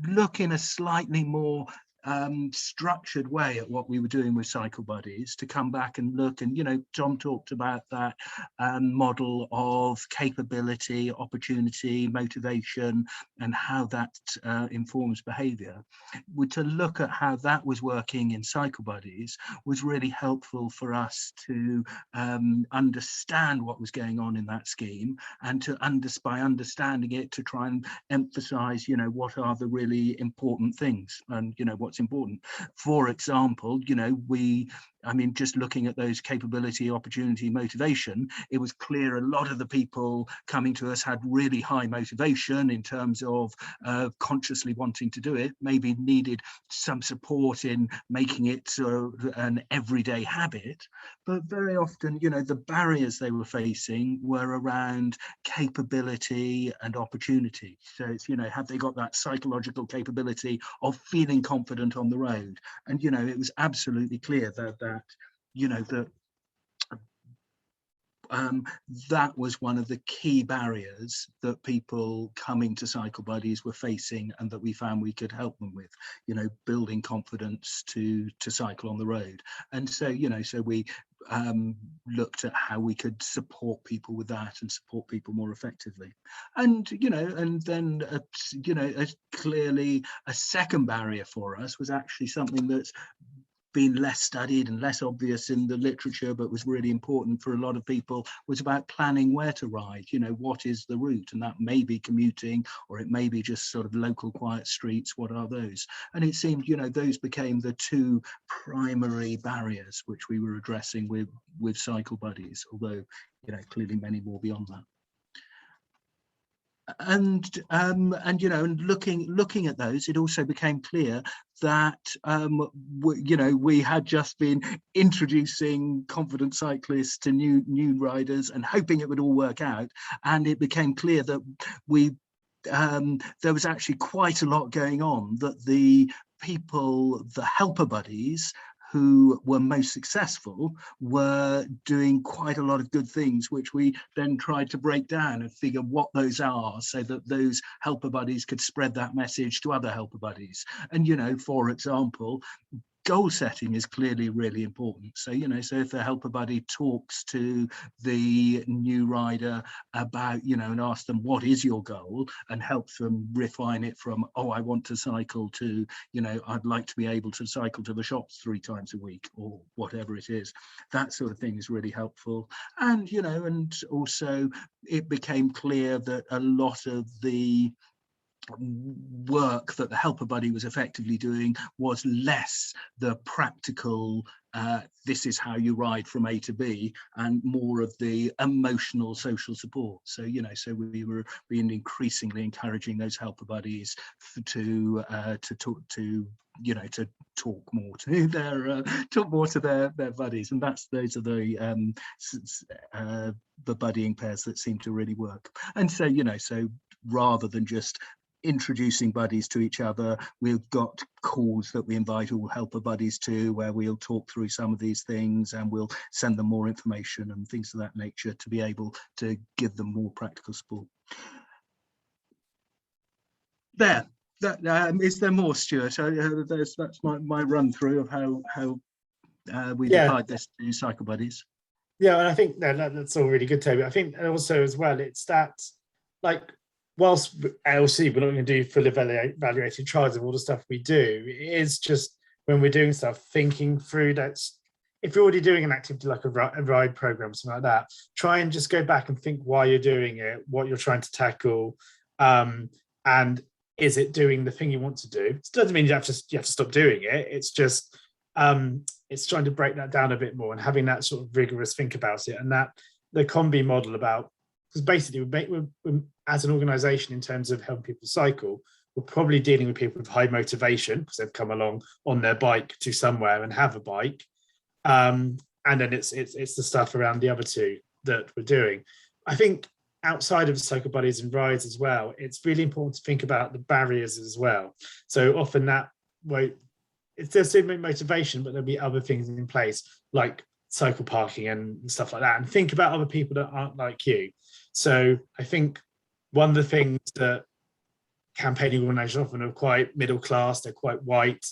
look in a slightly more structured way at what we were doing with Cycle Buddies, to come back and look. And, you know, Tom talked about that model of capability, opportunity, motivation, and how that informs behaviour. To look at how that was working in Cycle Buddies was really helpful for us to understand what was going on in that scheme, and to by understanding it, to try and emphasise, you know, what are the really important things, and, you know, what's important. For example, you know, I mean, just looking at those capability, opportunity, motivation, it was clear a lot of the people coming to us had really high motivation in terms of consciously wanting to do it, maybe needed some support in making it an everyday habit. But very often, you know, the barriers they were facing were around capability and opportunity. So it's, you know, have they got that psychological capability of feeling confident on the road? And, you know, it was absolutely clear that you know, that was one of the key barriers that people coming to Cycle Buddies were facing, and that we found we could help them with, you know, building confidence to cycle on the road. And so, you know, so we looked at how we could support people with that and support people more effectively. And, you know, and then, you know, clearly a second barrier for us was actually something that's been less studied and less obvious in the literature, but was really important for a lot of people, was about planning where to ride. You know, what is the route? And that may be commuting, or it may be just sort of local quiet streets. What are those? And it seemed, you know, those became the two primary barriers which we were addressing with Cycle Buddies, although, you know, clearly many more beyond that. And you know, and looking at those, it also became clear that you know, we had just been introducing confident cyclists to new riders and hoping it would all work out, and it became clear that there was actually quite a lot going on, that the people, the helper buddies who were most successful, were doing quite a lot of good things, which we then tried to break down and figure what those are, so that those helper buddies could spread that message to other helper buddies. And, you know, for example, goal setting is clearly really important. So, you know, so if a helper buddy talks to the new rider about, you know, and asks them, what is your goal, and helps them refine it from, oh, I want to cycle, to, you know, I'd like to be able to cycle to the shops 3 times a week, or whatever it is, that sort of thing is really helpful. And, you know, and also it became clear that a lot of the work that the helper buddy was effectively doing was less the practical this is how you ride from A to B, and more of the emotional social support. So, you know, so we were being increasingly encouraging those helper buddies to talk to, you know, to talk more to their buddies. And those are the buddying pairs that seem to really work. And so, you know, so rather than just introducing buddies to each other, we've got calls that we invite all helper buddies to, where we'll talk through some of these things, and we'll send them more information and things of that nature to be able to give them more practical support. There. Is there more, Stuart? That's my run through of how we applied this to Cycle Buddies. Yeah, and I think that's all really good, Toby. I think also as well, it's that, like, whilst LC, we're not going to do full evaluated trials of all the stuff we do, it is just when we're doing stuff, thinking through that. If you're already doing an activity like a ride program, something like that, try and just go back and think why you're doing it, what you're trying to tackle, and is it doing the thing you want to do? It doesn't mean you have to stop doing it. It's just it's trying to break that down a bit more and having that sort of rigorous think about it, and that the COM-B model about, because basically we're, as an organisation, in terms of helping people cycle, we're probably dealing with people with high motivation because they've come along on their bike to somewhere and have a bike, and then it's the stuff around the other two that we're doing. I think outside of Cycle Buddies and rides as well, it's really important to think about the barriers as well. So often that way, there's certainly motivation, but there'll be other things in place like cycle parking and stuff like that, and think about other people that aren't like you. So I think one of the things that campaigning organisations often are quite middle class, they're quite white,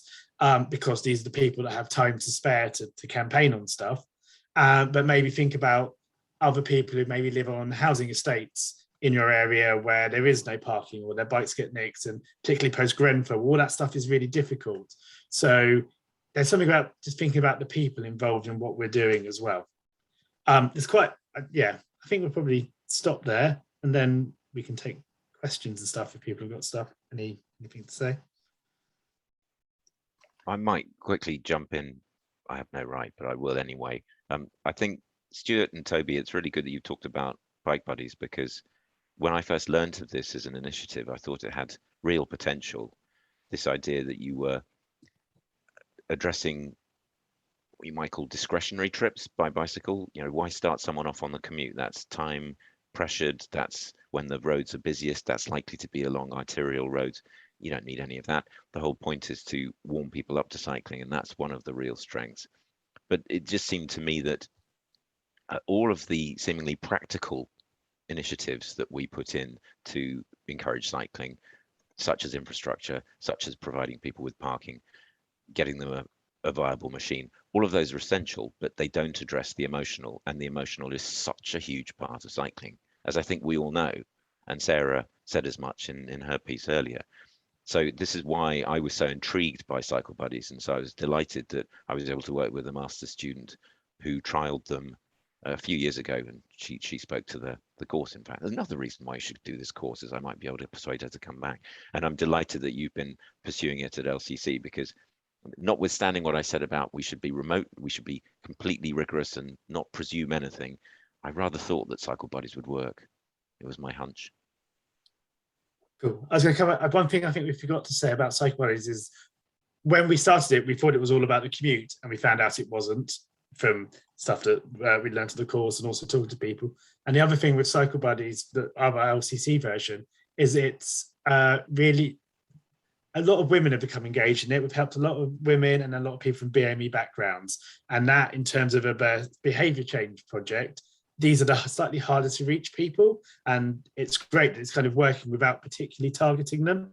because these are the people that have time to spare to campaign on stuff. But maybe think about other people who maybe live on housing estates in your area where there is no parking or their bikes get nicked, and particularly post Grenfell, all that stuff is really difficult. So there's something about just thinking about the people involved in what we're doing as well. It's quite, yeah, I think we'll probably stop there, and then we can take questions and stuff if people have got stuff. Anything to say? I might quickly jump in. I have no right, but I will anyway. I think, Stuart and Toby, it's really good that you talked about Bike Buddies, because when I first learned of this as an initiative, I thought it had real potential. This idea that you were addressing what you might call discretionary trips by bicycle. You know, why start someone off on the commute? That's time pressured. That's when the roads are busiest. That's likely to be along arterial roads. You don't need any of that. The whole point is to warm people up to cycling, and that's one of the real strengths. But it just seemed to me that all of the seemingly practical initiatives that we put in to encourage cycling, such as infrastructure, such as providing people with parking, getting them a viable machine, all of those are essential, but they don't address the emotional, and the emotional is such a huge part of cycling, as I think we all know, and Sarah said as much in her piece earlier. So this is why I was so intrigued by Cycle Buddies, and so I was delighted that I was able to work with a master's student who trialed them a few years ago, and she spoke to the course. In fact, another reason why you should do this course is I might be able to persuade her to come back, and I'm delighted that you've been pursuing it at LCC, because notwithstanding what I said about we should be remote, we should be completely rigorous and not presume anything, I rather thought that Cycle Buddies would work. It was my hunch. Cool. I was going to come up, one thing I think we forgot to say about Cycle Buddies is when we started it, we thought it was all about the commute, and we found out it wasn't, from stuff that we learned at the course and also talking to people. And the other thing with Cycle Buddies, the other LCC version, is it's really, a lot of women have become engaged in it. We've helped a lot of women and a lot of people from BME backgrounds. And that, in terms of a behaviour change project, these are the slightly harder to reach people. And it's great that it's kind of working without particularly targeting them.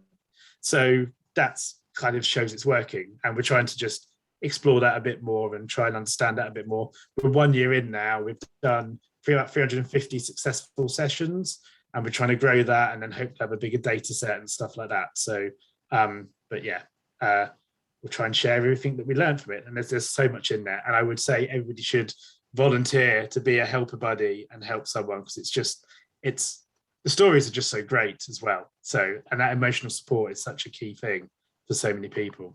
So that's kind of shows it's working. And we're trying to just explore that a bit more and try and understand that a bit more. We're 1 year in now. We've done about 350 successful sessions, and we're trying to grow that and then hope to have a bigger data set and stuff like that. So, but yeah, we'll try and share everything that we learned from it. And there's so much in there. And I would say everybody should volunteer to be a helper buddy and help someone, because the stories are just so great as well. So, and that emotional support is such a key thing for so many people.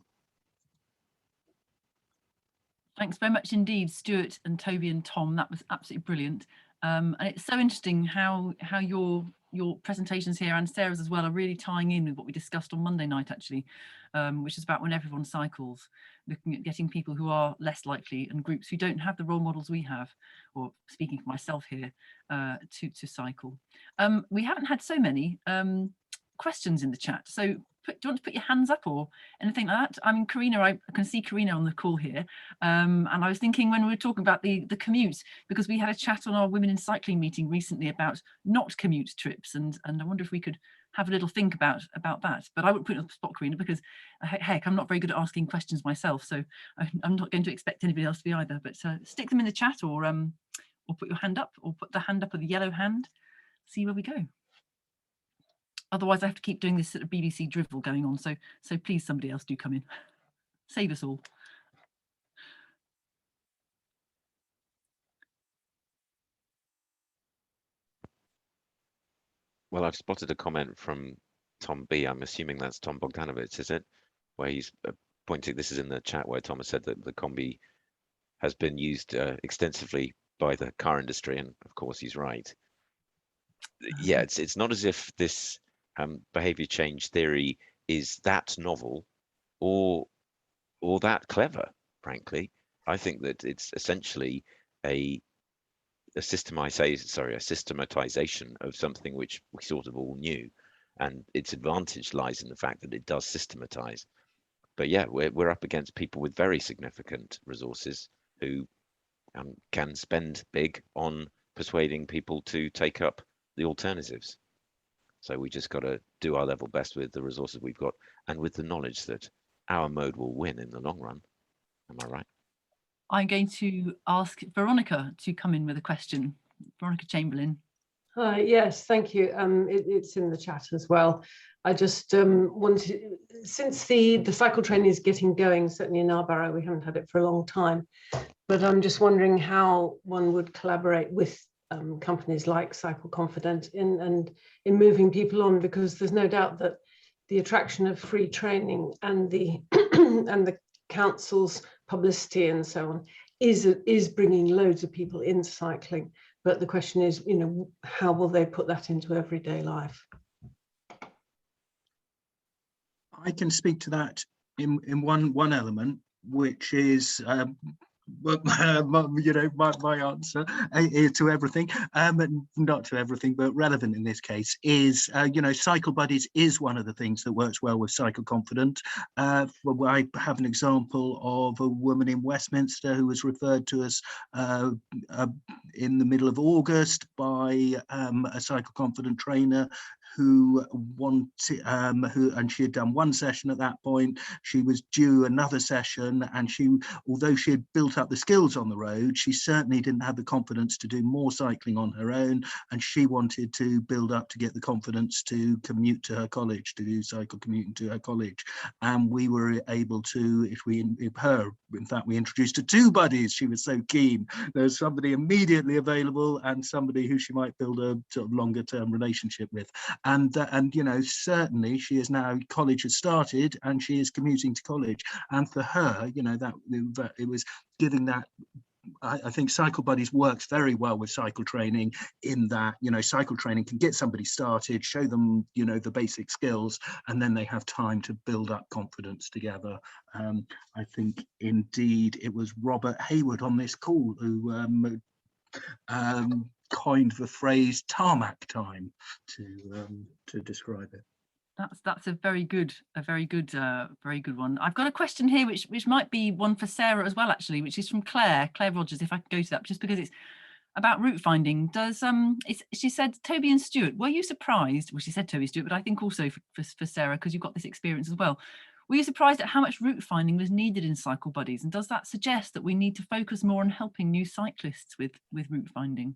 Thanks very much indeed, Stuart and Toby and Tom. That was absolutely brilliant. And it's so interesting how your presentations here, and Sarah's as well, are really tying in with what we discussed on Monday night, actually, which is about when everyone cycles, looking at getting people who are less likely and groups who don't have the role models we have, or speaking for myself here, to cycle. We haven't had so many questions in the chat, so do you want to put your hands up or anything like that? I mean, Karina, I can see Karina on the call here, and I was thinking when we were talking about the commute, because we had a chat on our Women in Cycling meeting recently about not commute trips, and I wonder if we could have a little think about that. But I wouldn't put it on the spot, Karina, because heck, I'm not very good at asking questions myself, so I'm not going to expect anybody else to be either. But stick them in the chat, or put your hand up, or put the hand up with the yellow hand. See where we go. Otherwise, I have to keep doing this sort of BBC drivel going on. So please, somebody else do come in. Save us all. Well, I've spotted a comment from Tom B. I'm assuming that's Tom Bogdanovich, is it? Where he's pointing, this is in the chat where Tom has said that the Combi has been used extensively by the car industry, and of course he's right. Yeah, it's not as if this behavior change theory is that novel or that clever, frankly. I think that it's essentially a systematization of something which we sort of all knew, and its advantage lies in the fact that it does systematize. But yeah, we're up against people with very significant resources who can spend big on persuading people to take up the alternatives. So we just got to do our level best with the resources we've got, and with the knowledge that our mode will win in the long run. Am I right? I'm going to ask Veronica to come in with a question. Veronica Chamberlain. Hi, yes, thank you. It's in the chat as well. I just wanted, since the cycle training is getting going, certainly in our borough, we haven't had it for a long time, but I'm just wondering how one would collaborate with companies like Cycle Confident in moving people on, because there's no doubt that the attraction of free training and the and the council's publicity and so on is bringing loads of people into cycling. But the question is, you know, how will they put that into everyday life? I can speak to that in one element, which is you know, my answer to everything, not to everything, but relevant in this case, is you know, Cycle Buddies is one of the things that works well with Cycle Confident. I have an example of a woman in Westminster who was referred to us in the middle of August by a Cycle Confident trainer who wanted, and she had done one session at that point. She was due another session, and she, although she had built up the skills on the road, she certainly didn't have the confidence to do more cycling on her own, and she wanted to build up to get the confidence to commute to her college, to do cycle commuting to her college. And we were able to, in fact, we introduced her two buddies. She was so keen. There's somebody immediately available and somebody who she might build a sort of longer term relationship with. And you know, certainly she is now, college has started and she is commuting to college. And for her, you know, that it was giving that. I think Cycle Buddies works very well with cycle training, in that, you know, cycle training can get somebody started, show them, you know, the basic skills, and then they have time to build up confidence together. I think indeed it was Robert Hayward on this call who coined the phrase tarmac time to describe it. That's a very good one. I've got a question here which might be one for Sarah as well, actually, which is from Claire Rogers, if I could go to that, just because it's about route finding. She said, Toby and Stuart, were you surprised? Well, she said Toby and Stuart, but I think also for Sarah, because you've got this experience as well. Were you surprised at how much route finding was needed in Cycle Buddies? And does that suggest that we need to focus more on helping new cyclists with route finding?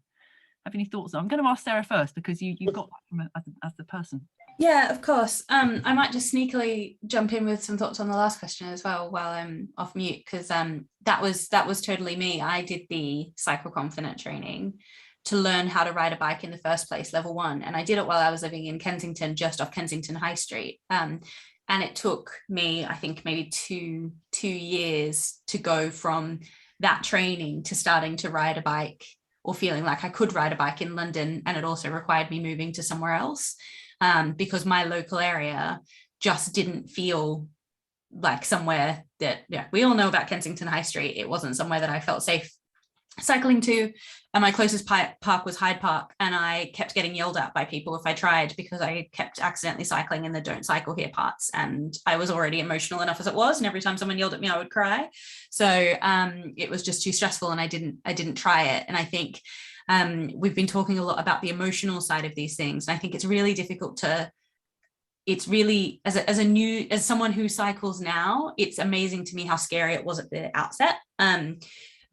Have any thoughts? I'm going to ask Sarah first, because you've got that from as the person. Yeah, of course. I might just sneakily jump in with some thoughts on the last question as well while I'm off mute, because that was totally me. I did the Cycle Confident training to learn how to ride a bike in the first place, level 1, and I did it while I was living in Kensington, just off Kensington High Street. And it took me, I think, maybe two years to go from that training to starting to ride a bike, or feeling like I could ride a bike in London. And it also required me moving to somewhere else, because my local area just didn't feel like somewhere that, yeah, we all know about Kensington High Street. It wasn't somewhere that I felt safe cycling to. And my closest park was Hyde Park, and I kept getting yelled at by people if I tried, because I kept accidentally cycling in the don't cycle here parts, and I was already emotional enough as it was, and every time someone yelled at me I would cry. So it was just too stressful, and I didn't try it. And I think we've been talking a lot about the emotional side of these things, and I think it's really difficult to, it's really, as someone who cycles now, it's amazing to me how scary it was at the outset.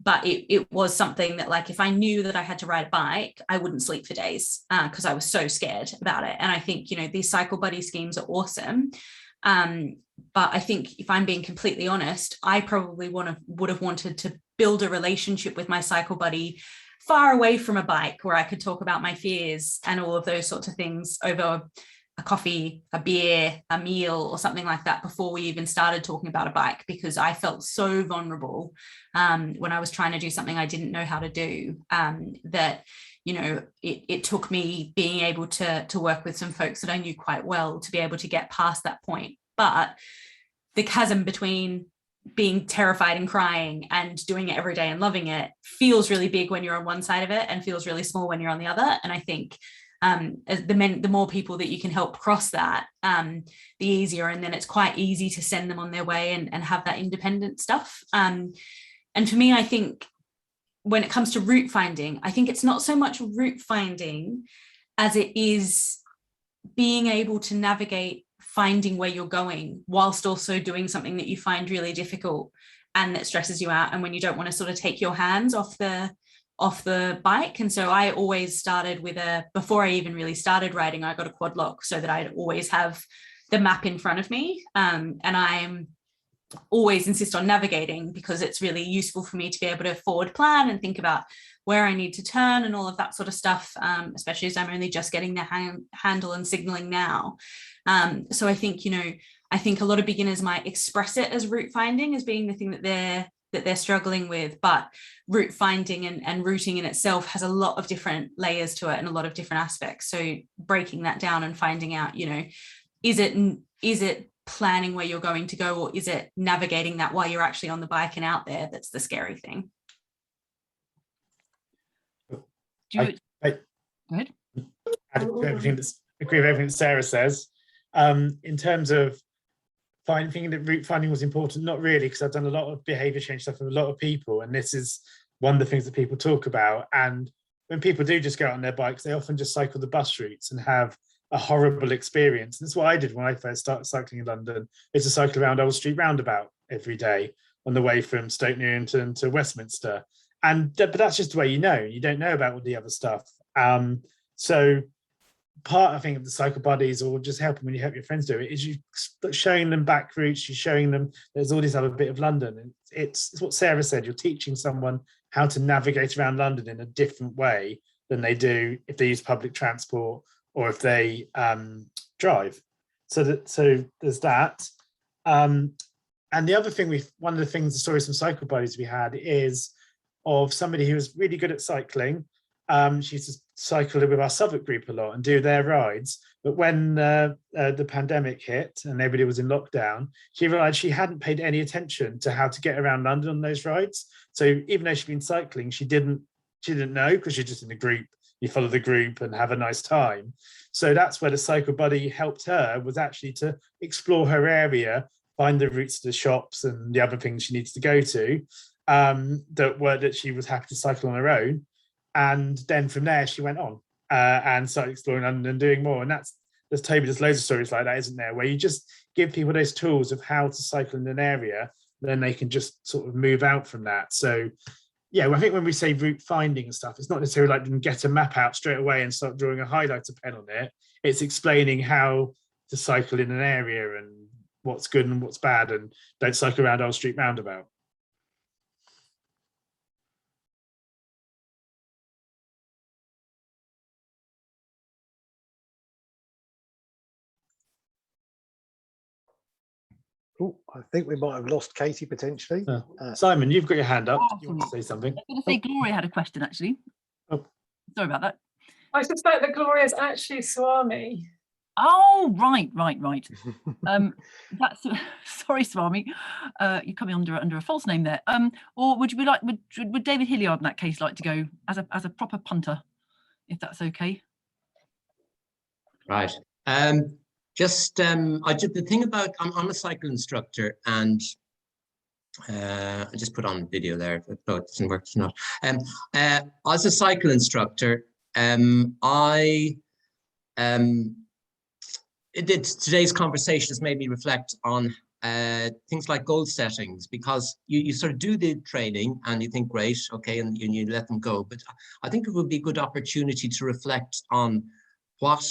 But it was something that, like, if I knew that I had to ride a bike, I wouldn't sleep for days, because I was so scared about it. And I think, you know, these Cycle Buddy schemes are awesome. But I think, if I'm being completely honest, I probably would have wanted to build a relationship with my cycle buddy far away from a bike, where I could talk about my fears and all of those sorts of things over a coffee, a beer, a meal, or something like that, before we even started talking about a bike, because I felt so vulnerable when I was trying to do something I didn't know how to do, that, you know, it took me being able to work with some folks that I knew quite well to be able to get past that point. But the chasm between being terrified and crying and doing it every day and loving it feels really big when you're on one side of it, and feels really small when you're on the other. And I think as the more people that you can help cross that, the easier. And then it's quite easy to send them on their way and have that independent stuff. And for me, I think when it comes to route finding, I think it's not so much route finding as it is being able to navigate finding where you're going whilst also doing something that you find really difficult and that stresses you out, and when you don't want to sort of take your hands off the bike. And so I always started with before I even really started riding, I got a quad lock so that I'd always have the map in front of me. And I'm always insist on navigating because it's really useful for me to be able to forward plan and think about where I need to turn and all of that sort of stuff, especially as I'm only just getting the handle and signaling now. So I think, I think a lot of beginners might express it as route finding as being the thing that they're struggling with, but route finding and routing in itself has a lot of different layers to it and a lot of different aspects. So breaking that down and finding out, is it planning where you're going to go, or is it navigating that while you're actually on the bike and out there? That's the scary thing. Go ahead. I agree with everything that Sarah says. In terms of thinking that route finding was important, not really, because I've done a lot of behaviour change stuff with a lot of people, and this is one of the things that people talk about. And when people do just go out on their bikes, they often just cycle the bus routes and have a horrible experience. And that's what I did when I first started cycling in London, is to cycle around Old Street Roundabout every day on the way from Stoke Newington to Westminster. But that's just the way you don't know about all the other stuff. So part, I think, of the cycle buddies, or just helping when you help your friends do it, is you showing them back routes, you're showing them there's all this other bit of London. And it's what Sarah said, you're teaching someone how to navigate around London in a different way than they do if they use public transport or if they drive. So there's that. And the other thing, one of the things, the stories from cycle buddies we had is of somebody who was really good at cycling. She used to cycle with our Southwark group a lot and do their rides. But when the pandemic hit and everybody was in lockdown, she realised she hadn't paid any attention to how to get around London on those rides. So even though she'd been cycling, she didn't know, because you're just in a group, you follow the group and have a nice time. So that's where the cycle buddy helped her, was actually to explore her area, find the routes to the shops and the other things she needs to go to, that she was happy to cycle on her own. And then from there she went on and started exploring London and doing more. And there's loads of stories like that, isn't there, where you just give people those tools of how to cycle in an area, then they can just sort of move out from that. So yeah, I think when we say route finding and stuff, it's not necessarily like get a map out straight away and start drawing a highlighter pen on it. It's explaining how to cycle in an area and what's good and what's bad, and don't cycle around Old Street Roundabout. Oh, I think we might have lost Katie potentially. Simon, you've got your hand up. Do you want to say something? I was going to say Gloria had a question, actually. Oh. Sorry about that. I suspect that Gloria is actually Swami. Oh, right. That's sorry, Swami. You're coming under a false name there. Or would David Hilliard in that case like to go as a proper punter, if that's okay? Right. I did the thing about, I'm a cycle instructor, and I just put on video there. No, it doesn't work. It's not. As a cycle instructor, today's conversation has made me reflect on things like goal settings, because you sort of do the training and you think, great, okay, and you let them go. But I think it would be a good opportunity to reflect on what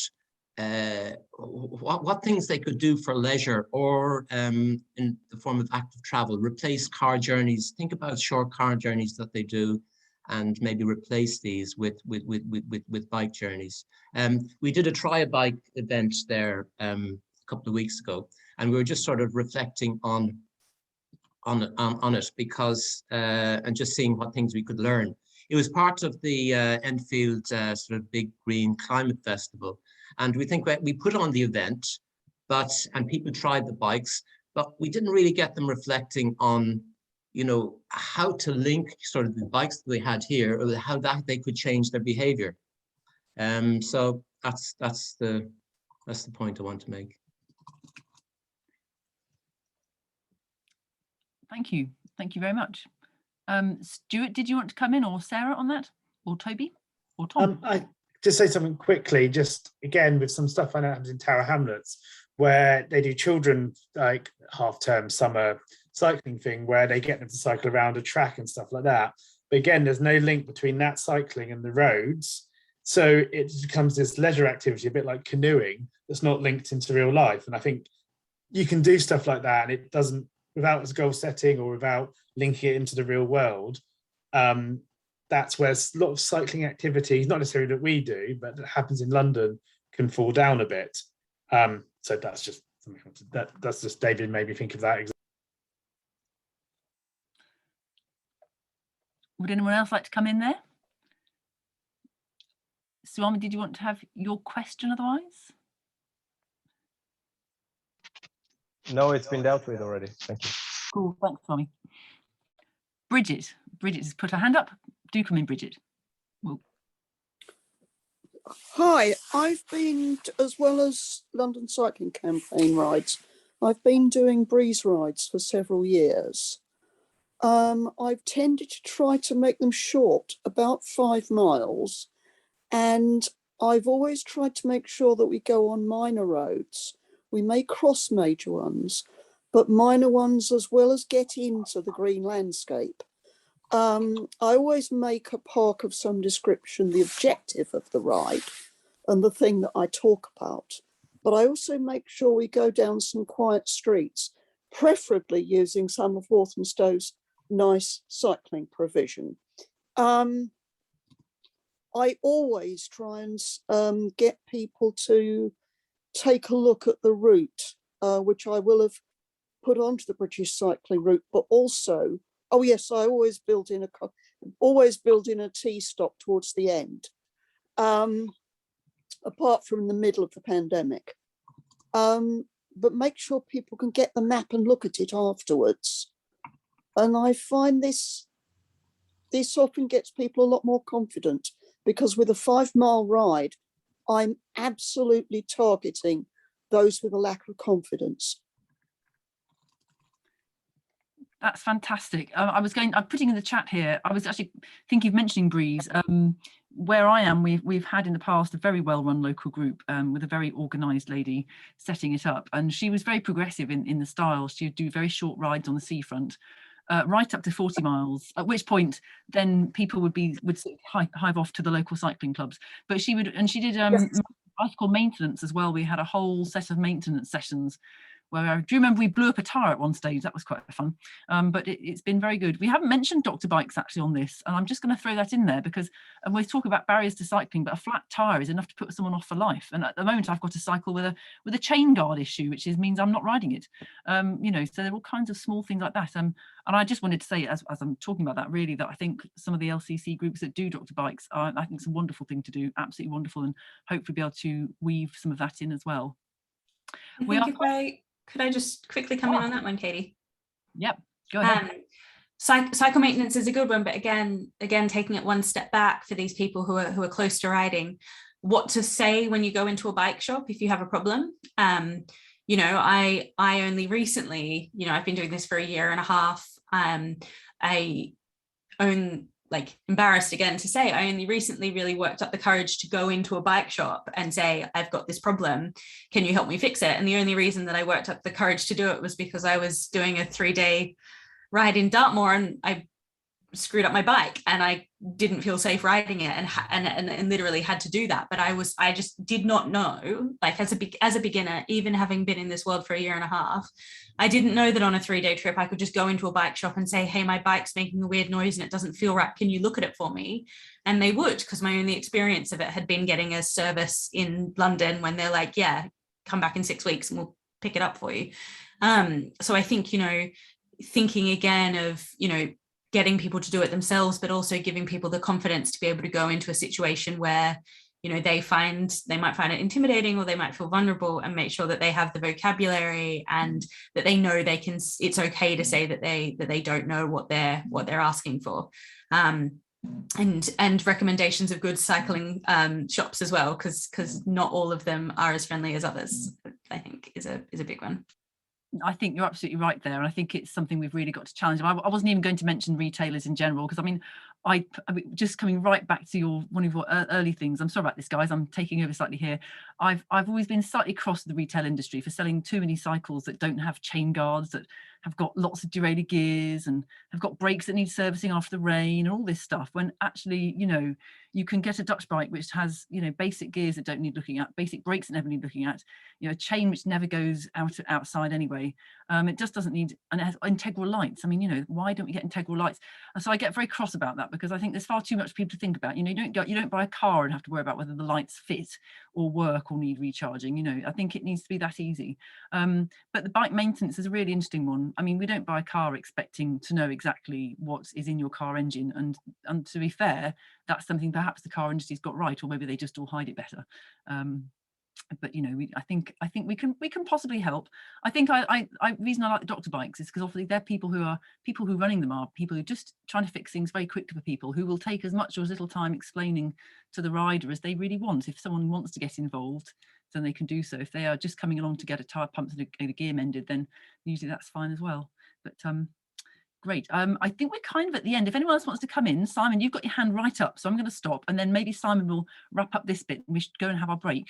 things they could do for leisure, or in the form of active travel, replace car journeys. Think about short car journeys that they do, and maybe replace these with bike journeys. We did a Try a Bike event there a couple of weeks ago, and we were just sort of reflecting on it, because and just seeing what things we could learn. It was part of the Enfield sort of big green climate festival. And we think we put on the event, and people tried the bikes, but we didn't really get them reflecting on, how to link sort of the bikes that they had here, or how that they could change their behavior. So that's the point I want to make. Thank you very much. Stuart, did you want to come in, or Sarah on that, or Toby, or Tom? I just say something quickly, just again with some stuff I know happens in Tower Hamlets, where they do children like half-term summer cycling thing where they get them to cycle around a track and stuff like that. But again, there's no link between that cycling and the roads. So it becomes this leisure activity, a bit like canoeing, that's not linked into real life. And I think you can do stuff like that and it doesn't, without as goal setting or without linking it into the real world. That's where a lot of cycling activities, not necessarily that we do, but that happens in London, can fall down a bit. So that's just something that's just David made me think of that. Would anyone else like to come in there? Swami, did you want to have your question otherwise? No, it's been dealt with already. Thank you. Cool, thanks, Swami. Bridget has put her hand up. Do come in, Bridget. Hi, I've been, as well as London Cycling Campaign rides, I've been doing breeze rides for several years. I've tended to try to make them short, about 5 miles, and I've always tried to make sure that we go on minor roads. We may cross major ones, but minor ones as well as get into the green landscape. I always make a park of some description the objective of the ride and the thing that I talk about. But I also make sure we go down some quiet streets, preferably using some of Walthamstow's nice cycling provision. I always try and get people to take a look at the route, which I will have put onto the British cycling route, but also, oh yes, I always build in a T-stop towards the end, apart from the middle of the pandemic. But make sure people can get the map and look at it afterwards. And I find this often gets people a lot more confident, because with a 5-mile ride, I'm absolutely targeting those with a lack of confidence. That's fantastic. I'm putting in the chat here, I was actually thinking of mentioning Breeze. Where I am, we've had in the past a very well-run local group with a very organised lady setting it up, and she was very progressive in the style. She would do very short rides on the seafront, right up to 40 miles, at which point then people would hive off to the local cycling clubs. But she did bicycle maintenance as well. We had a whole set of maintenance sessions where I do remember we blew up a tyre at one stage. That was quite fun. But it's been very good. We haven't mentioned Dr. Bikes actually on this, and I'm just going to throw that in there because we talk about barriers to cycling, but a flat tyre is enough to put someone off for life. And at the moment, I've got to cycle with a chain guard issue, which means I'm not riding it. So there are all kinds of small things like that. And I just wanted to say, as I'm talking about that, really, that I think some of the LCC groups that do Dr. Bikes, I think it's a wonderful thing to do, absolutely wonderful, and hopefully be able to weave some of that in as well. Could I just quickly come in on that one, Katie? Yep, go ahead. Cycle maintenance is a good one, but again, taking it one step back for these people who are close to riding, what to say when you go into a bike shop if you have a problem. I only recently, I've been doing this for 1.5 years. Embarrassed again to say, I only recently really worked up the courage to go into a bike shop and say, I've got this problem, can you help me fix it? And the only reason that I worked up the courage to do it was because I was doing a 3-day ride in Dartmoor and I screwed up my bike and I didn't feel safe riding it and literally had to do that. But I just did not know, as a beginner, even having been in this world for 1.5 years, I didn't know that on a 3-day trip I could just go into a bike shop and say, hey, my bike's making a weird noise and it doesn't feel right, can you look at it for me? And they would, because my only experience of it had been getting a service in London when they're like, yeah, come back in 6 weeks and we'll pick it up for you. So I think, thinking again of, getting people to do it themselves, but also giving people the confidence to be able to go into a situation where, they might find it intimidating or they might feel vulnerable, and make sure that they have the vocabulary and that they know it's okay to say that they don't know what they're asking for. And recommendations of good cycling shops as well, because not all of them are as friendly as others, I think is a big one. I think you're absolutely right there. And I think it's something we've really got to challenge. I wasn't even going to mention retailers in general, because I mean, just coming right back to one of your early things. I'm sorry about this, guys. I'm taking over slightly here. I've always been slightly cross with the retail industry for selling too many cycles that don't have chain guards, that have got lots of derailleur gears and have got brakes that need servicing after the rain and all this stuff. When actually, you know, you can get a Dutch bike which has, you know, basic gears that don't need looking at, basic brakes that never need looking at, you know, a chain which never goes outside anyway. It just doesn't need, and it has integral lights. I mean, you know, why don't we get integral lights? And so I get very cross about that because I think there's far too much for people to think about. You know, you don't buy a car and have to worry about whether the lights fit or work or need recharging. You know, I think it needs to be that easy. But the bike maintenance is a really interesting one. I mean, we don't buy a car expecting to know exactly what is in your car engine, and to be fair, that's something perhaps the car industry's got right, or maybe they just all hide it better. But you know, I think we can possibly help. I think reason I like the doctor bikes is because obviously they're people who running them are people who are just trying to fix things very quickly for people, who will take as much or as little time explaining to the rider as they really want. If someone wants to get involved, then they can do so. If they are just coming along to get a tyre pumped and a gear mended, then usually that's fine as well. But great. I think we're kind of at the end. If anyone else wants to come in, Simon, you've got your hand right up, so I'm going to stop, and then maybe Simon will wrap up this bit and we should go and have our break,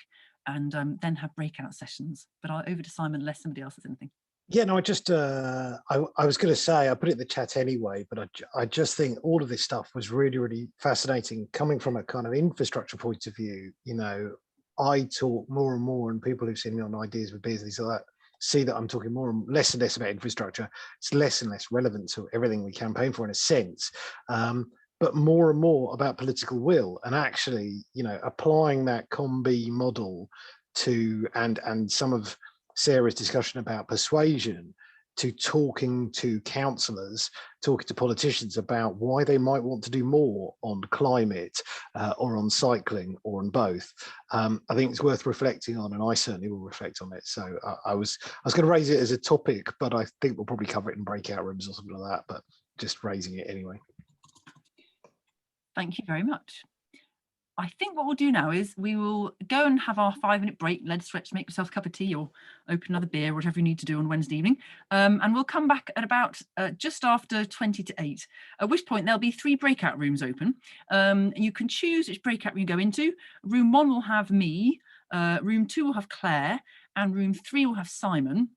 and then have breakout sessions. But over to Simon unless somebody else has anything. Yeah, no, I just, I was going to say, I put it in the chat anyway, but I just think all of this stuff was really, really fascinating coming from a kind of infrastructure point of view. You know, I talk more and more, and people who've seen me on Ideas with Beers and things like that see that I'm talking more and less about infrastructure. It's less and less relevant to everything we campaign for in a sense, but more and more about political will and actually, you know, applying that COM-B model to, and some of Sarah's discussion about persuasion, to talking to councillors, talking to politicians about why they might want to do more on climate or on cycling or on both. I think it's worth reflecting on, and I certainly will reflect on it. So I was going to raise it as a topic, but I think we'll probably cover it in breakout rooms or something like that, but just raising it anyway. Thank you very much. I think what we'll do now is we will go and have our 5-minute break, leg stretch, make yourself a cup of tea or open another beer, whatever you need to do on Wednesday evening. And we'll come back at about just after 20 to 8, at which point there'll be 3 breakout rooms open. You can choose which breakout room you go into. Room 1 will have me, room 2 will have Claire, and room 3 will have Simon.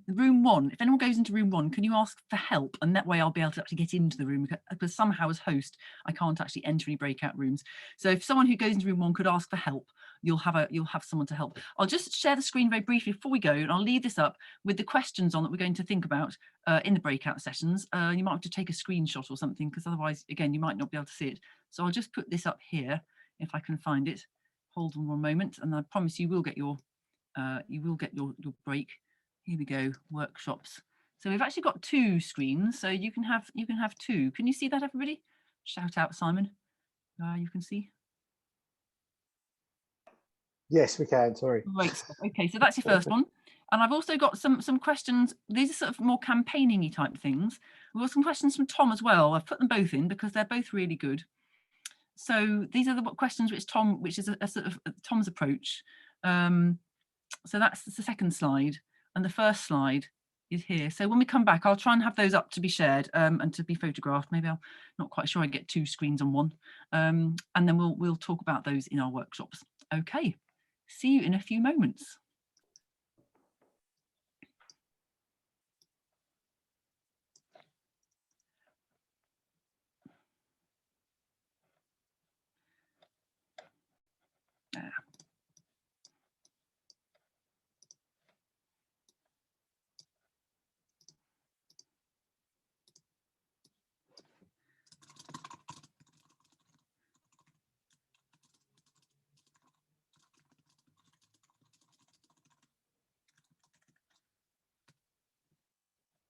Room 1, if anyone goes into room 1, can you ask for help? And that way I'll be able to actually get into the room, because somehow as host I can't actually enter any breakout rooms. So if someone who goes into room 1 could ask for help, you'll have someone to help. I'll just share the screen very briefly before we go, and I'll leave this up with the questions on that we're going to think about in the breakout sessions. You might have to take a screenshot or something, because otherwise, again, you might not be able to see it. So I'll just put this up here if I can find it. Hold on one moment, and I promise you will get your break. Here we go, workshops. So we've actually got 2 screens, so you can have 2. Can you see that, everybody? Shout out, Simon. You can see. Yes, we can. Sorry. Great. Okay, so that's your first one. And I've also got some questions. These are sort of more campaigning-y type things. We've got some questions from Tom as well. I've put them both in because they're both really good. So these are the questions which is a sort of Tom's approach. So that's the second slide. And the first slide is here. So when we come back, I'll try and have those up to be shared and to be photographed. Maybe I'm not quite sure I get 2 screens on one. And then we'll talk about those in our workshops. Okay, see you in a few moments.